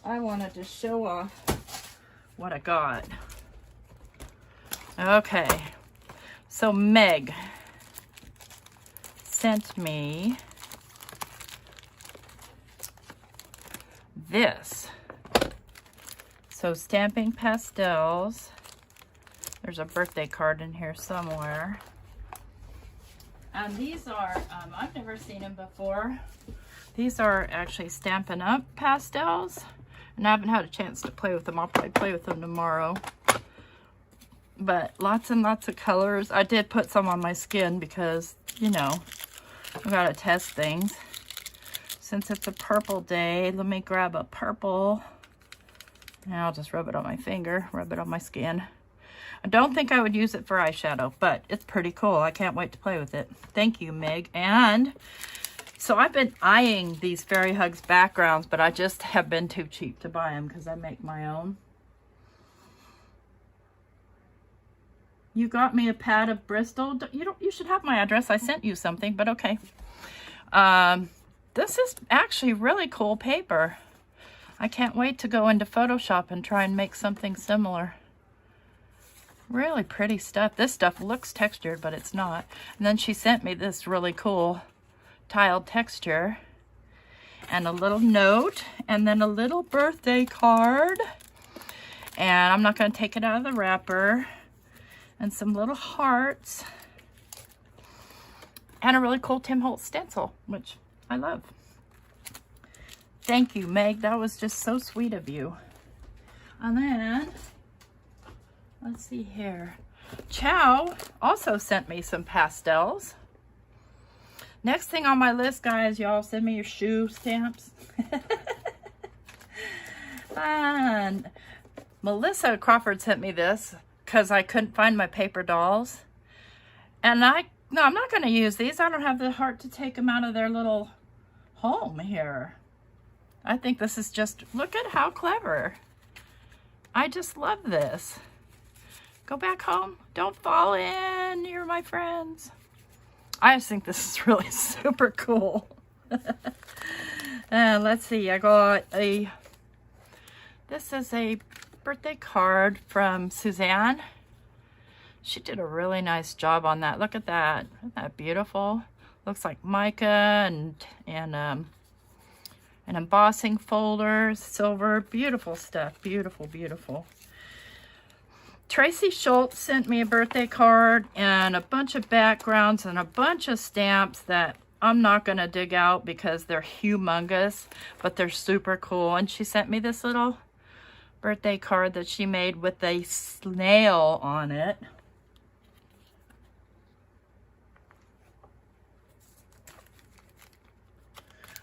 I wanted to show off what I got. Okay, so Meg sent me this. So Stampin' Pastels. There's a birthday card in here somewhere. And these are, I've never seen them before. These are actually Stampin' Up Pastels. And I haven't had a chance to play with them. I'll probably play with them tomorrow. But lots and lots of colors. I did put some on my skin because, you know, I gotta test things. Since it's a purple day, let me grab a purple. And I'll just rub it on my finger, rub it on my skin. I don't think I would use it for eyeshadow, but it's pretty cool. I can't wait to play with it. Thank you, Meg. And So I've been eyeing these Fairy Hugs backgrounds, but I just have been too cheap to buy them because I make my own. You got me a pad of Bristol. You should have my address. I sent you something, but okay. This is actually really cool paper. I can't wait to go into Photoshop and try and make something similar. Really pretty stuff. This stuff looks textured, but it's not. And then she sent me this really cool tiled texture and a little note and then a little birthday card. And I'm not going to take it out of the wrapper. And some little hearts. And a really cool Tim Holtz stencil, which I love. Thank you, Meg. That was just so sweet of you. And then, let's see here. Chow also sent me some pastels. Next thing on my list, guys, y'all send me your shoe stamps. And Melissa Crawford sent me this because I couldn't find my paper dolls. And no, I'm not going to use these. I don't have the heart to take them out of their little home here. I think this is just, look at how clever. I just love this. Go back home. Don't fall in. You're my friends. I just think this is really super cool. Let's see. I got this is a birthday card from Suzanne. She did a really nice job on that. Look at that. Isn't that beautiful? Looks like mica and embossing folders, silver, beautiful stuff, beautiful, beautiful. Tracy Schultz sent me a birthday card and a bunch of backgrounds and a bunch of stamps that I'm not going to dig out because they're humongous, but they're super cool. And she sent me this little birthday card that she made with a snail on it.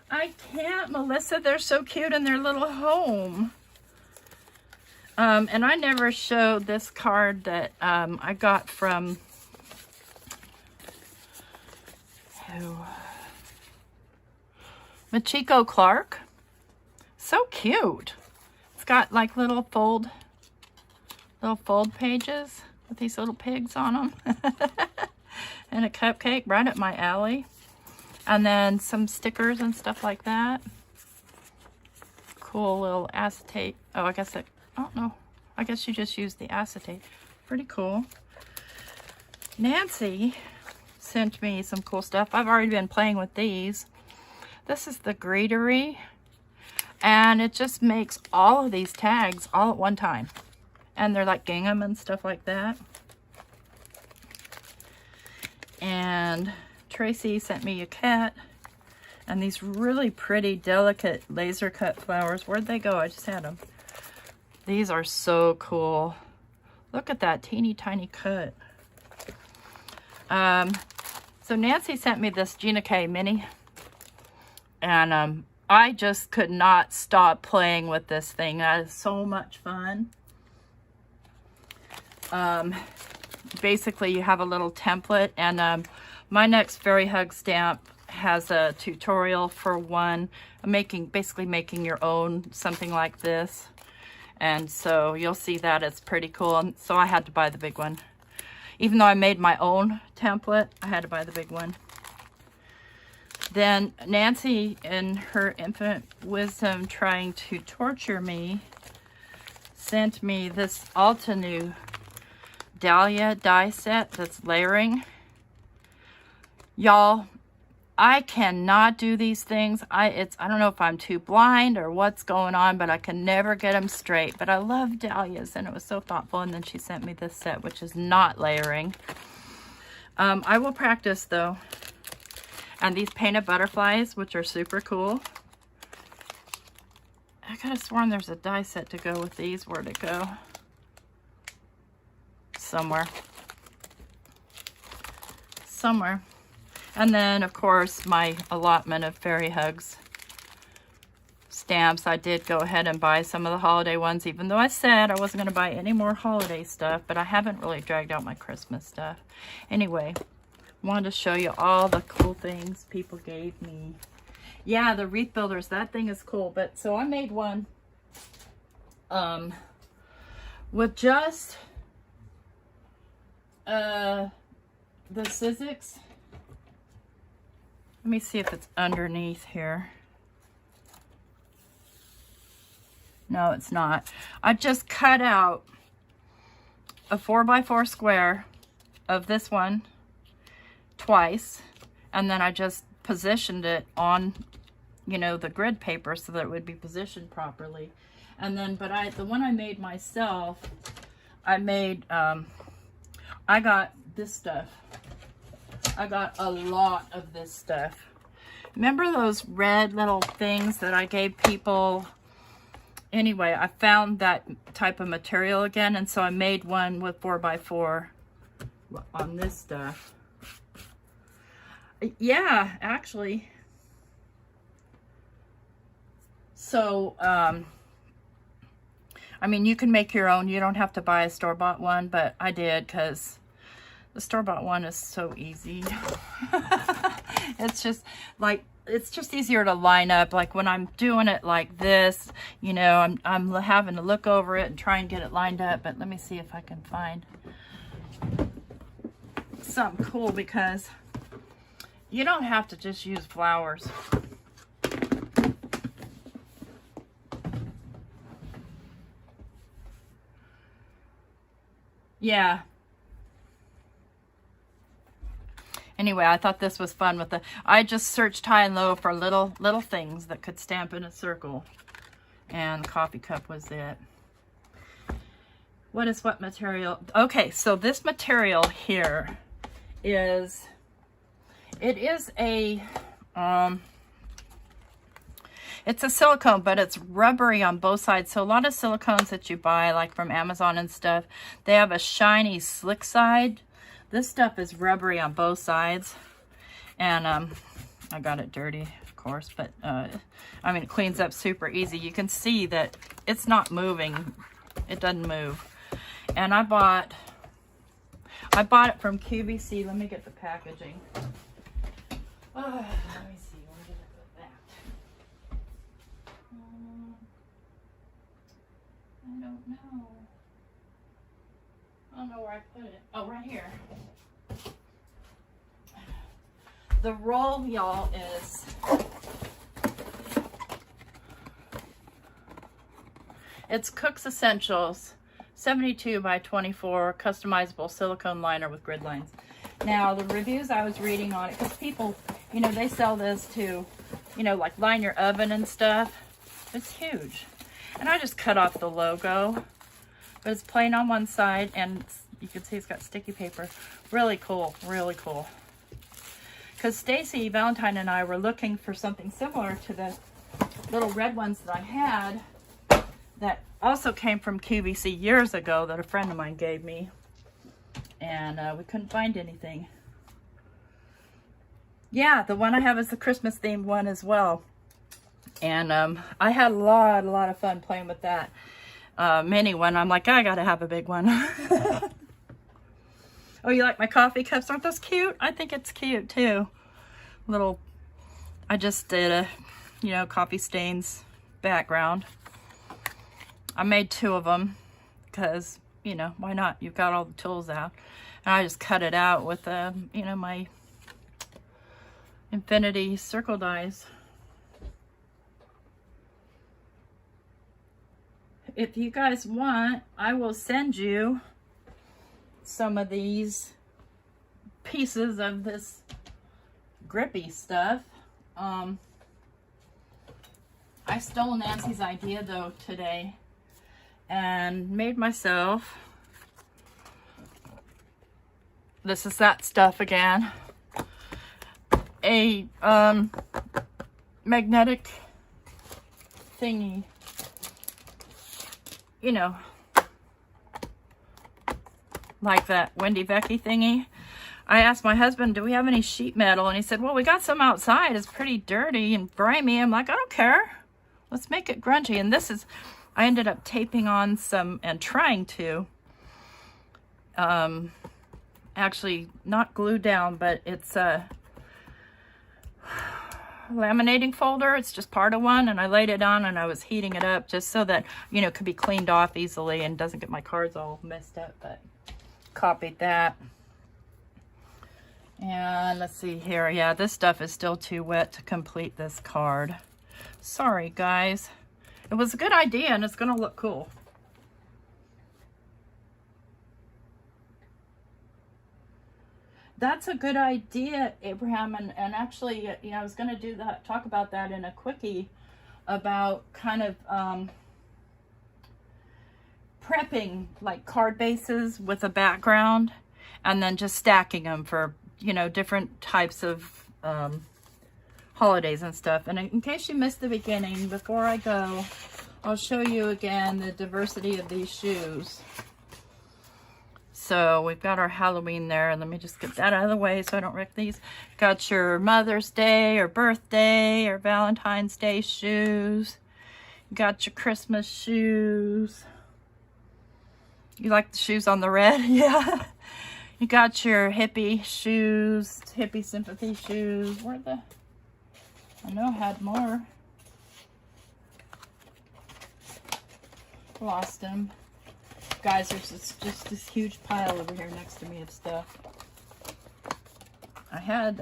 I can't, Melissa. They're so cute in their little home. And I never showed this card that I got from Machiko Clark. So cute. It's got like little fold pages with these little pigs on them. And a cupcake right up my alley. And then some stickers and stuff like that. Cool little acetate. Oh, I don't know. I guess you just used the acetate. Pretty cool. Nancy sent me some cool stuff. I've already been playing with these. This is the Greetery. And it just makes all of these tags all at one time. And they're like gingham and stuff like that. And Tracy sent me a cat and these really pretty delicate laser cut flowers. Where'd they go? I just had them. These are so cool. Look at that teeny tiny cut. So Nancy sent me this Gina K mini and I just could not stop playing with this thing. That is so much fun. Basically you have a little template and my next Fairy Hug stamp has a tutorial for one, basically making your own something like this. And so you'll see that it's pretty cool. And so I had to buy the big one. Even though I made my own template, I had to buy the big one. Then Nancy, in her infinite wisdom trying to torture me, sent me this Altenew Dahlia die set that's layering. Y'all, I cannot do these things. I don't know if I'm too blind or what's going on, but I can never get them straight. But I love dahlias, and it was so thoughtful. And then she sent me this set, which is not layering. I will practice, though. And these painted butterflies, which are super cool. I could have sworn there's a die set to go with these. Where'd it go? Somewhere. And then, of course, my allotment of Fairy Hugs stamps. I did go ahead and buy some of the holiday ones, even though I said I wasn't going to buy any more holiday stuff, but I haven't really dragged out my Christmas stuff. Anyway, Wanted to show you all the cool things people gave me. Yeah, the wreath builders, that thing is cool. But so I made one with just the Sizzix. Let me see if it's underneath here. No, it's not. I just cut out a 4x4 square of this one twice, and then I just positioned it on, you know, the grid paper so that it would be positioned properly. And then, but the one I made myself, I made, I got this stuff. I got a lot of this stuff. Remember those red little things that I gave people? Anyway, I found that type of material again, and so I made one with 4x4 on this stuff. Yeah, actually. So, I mean, you can make your own. You don't have to buy a store-bought one, but I did because the store-bought one is so easy. It's just like, it's just easier to line up. Like when I'm doing it like this, you know, I'm having to look over it and try and get it lined up. But let me see if I can find something cool, because you don't have to just use flowers. Yeah. Anyway, I thought this was fun with I just searched high and low for little things that could stamp in a circle. And the coffee cup was it. What is what material? Okay, so this material here is, it is a, it's a silicone, but it's rubbery on both sides. So a lot of silicones that you buy, like from Amazon and stuff, they have a shiny, slick side. This stuff is rubbery on both sides. And I got it dirty, of course, but I mean, it cleans up super easy. You can see that it's not moving. It doesn't move. And I bought it from QVC. Let me get the packaging. Oh, let me see. Where did I put that? I don't know. I don't know where I put it. Oh, right here. The roll, y'all, is it's Cook's Essentials 72 by 24 customizable silicone liner with grid lines. Now, the reviews I was reading on it, because people, you know, they sell this to, you know, like line your oven and stuff. It's huge. And I just cut off the logo. But it's plain on one side, and you can see it's got sticky paper. Really cool, really cool. Because Stacy, Valentine, and I were looking for something similar to the little red ones that I had that also came from QVC years ago that a friend of mine gave me. And we couldn't find anything. Yeah, the one I have is the Christmas themed one as well. And I had a lot of fun playing with that. Mini one. I'm like, I gotta have a big one. Oh, you like my coffee cups? Aren't those cute? I think it's cute too. Little, I just did a, you know, coffee stains background. I made 2 of them because, you know, why not? You've got all the tools out. And I just cut it out with, you know, my infinity circle dies. If you guys want, I will send you some of these pieces of this grippy stuff. I stole Nancy's idea though today and made myself, this is that stuff again, a magnetic thingy. You know, like that Wendy Becky thingy. I asked my husband, do we have any sheet metal? And he said, well, we got some outside. It's pretty dirty and grimy. I'm like, I don't care. Let's make it grungy. And this is, I ended up taping on some and trying to actually not glued down, but it's a laminating folder. It's just part of one, and I laid it on and I was heating it up just so that, you know, it could be cleaned off easily and doesn't get my cards all messed up. But copied that. And let's see here. Yeah, this stuff is still too wet to complete this card. Sorry, guys. It was a good idea, and it's going to look cool. That's a good idea, Abraham. And actually, you know, I was going to do that, talk about that in a quickie about kind of prepping like card bases with a background and then just stacking them for, you know, different types of holidays and stuff. And in case you missed the beginning, before I go, I'll show you again the diversity of these shoes. So we've got our Halloween there, and let me just get that out of the way so I don't wreck these. Got your Mother's Day or birthday or Valentine's Day shoes. Got your Christmas shoes. You like the shoes on the red? Yeah. You got your hippie shoes, hippie sympathy shoes. Where the... I know I had more. Lost them. Guys, there's just this huge pile over here next to me of stuff. I had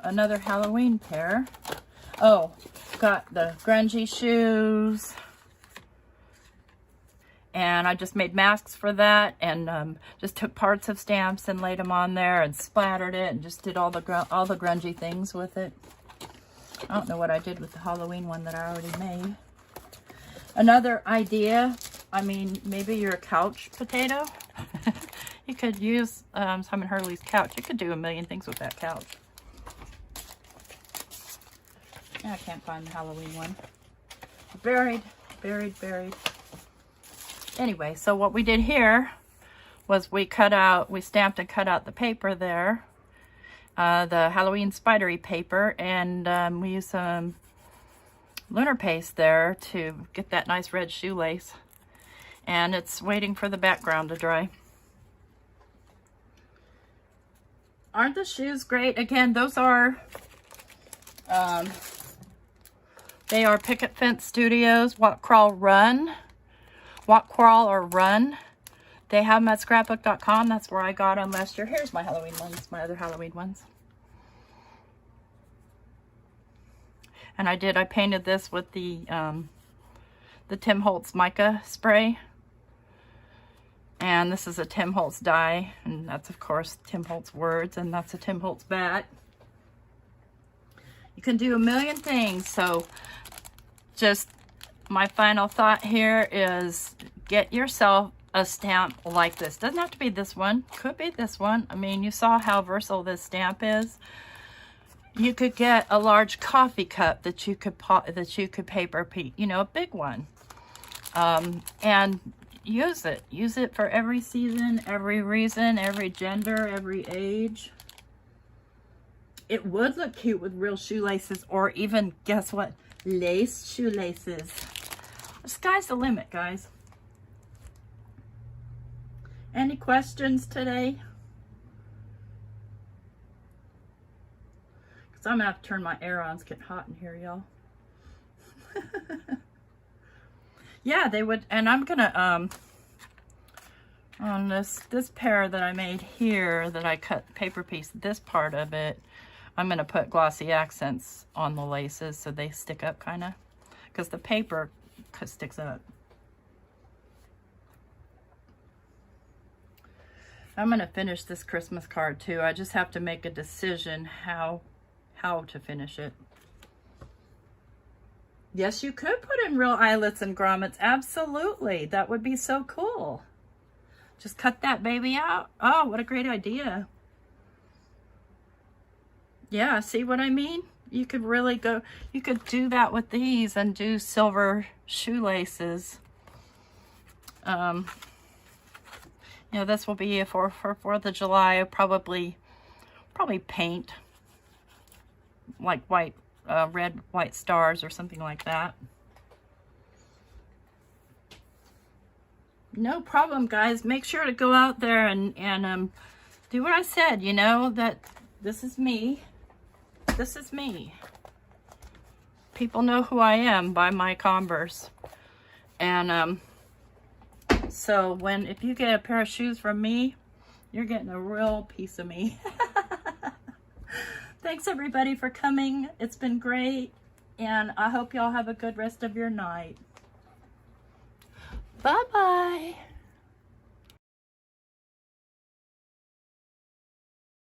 another Halloween pair. Oh, got the grungy shoes. And I just made masks for that, and just took parts of stamps and laid them on there and splattered it and just did all the grungy things with it. I don't know what I did with the Halloween one that I already made. Another idea, I mean, maybe you're a couch potato. You could use Simon Hurley's couch. You could do a million things with that couch. I can't find the Halloween one. Buried. Anyway, so what we did here was we stamped and cut out the paper there. The Halloween spidery paper, and we used some lunar paste there to get that nice red shoelace. And it's waiting for the background to dry. Aren't the shoes great? Again, those are, they are Picket Fence Studios, Walk, Crawl, Run. Walk, Crawl, or Run. They have them at scrapbook.com. That's where I got them last year. Here's my Halloween ones, my other Halloween ones. And I painted this with the Tim Holtz mica spray. And this is a Tim Holtz die. And that's, of course, Tim Holtz words. And that's a Tim Holtz bat. You can do a million things. So just my final thought here is get yourself a stamp like this. Doesn't have to be this one. Could be this one. I mean, you saw how versatile this stamp is. You could get a large coffee cup that you could paper, you know, a big one, and use it. Use it for every season, every reason, every gender, every age. It would look cute with real shoelaces, or even, guess what, lace shoelaces. The sky's the limit, guys. Any questions today? I'm gonna have to turn my air on. It's getting hot in here, y'all. Yeah, they would, and I'm gonna on this pair that I made here, that I cut paper piece, this part of it, I'm gonna put glossy accents on the laces so they stick up kind of, because the paper sticks up. I'm gonna finish this Christmas card too. I just have to make a decision how to finish it. Yes, you could put in real eyelets and grommets. Absolutely. That would be so cool. Just cut that baby out. Oh, what a great idea. Yeah, see what I mean? You could really go, you could do that with these and do silver shoelaces. You know, this will be for 4th of July. I'll probably paint like red white stars or something like that. No problem, guys. Make sure to go out there and do what I said, you know, that this is me. This is me. People know who I am by my Converse. And so if you get a pair of shoes from me, you're getting a real piece of me. Thanks everybody for coming. It's been great. And I hope y'all have a good rest of your night. Bye-bye.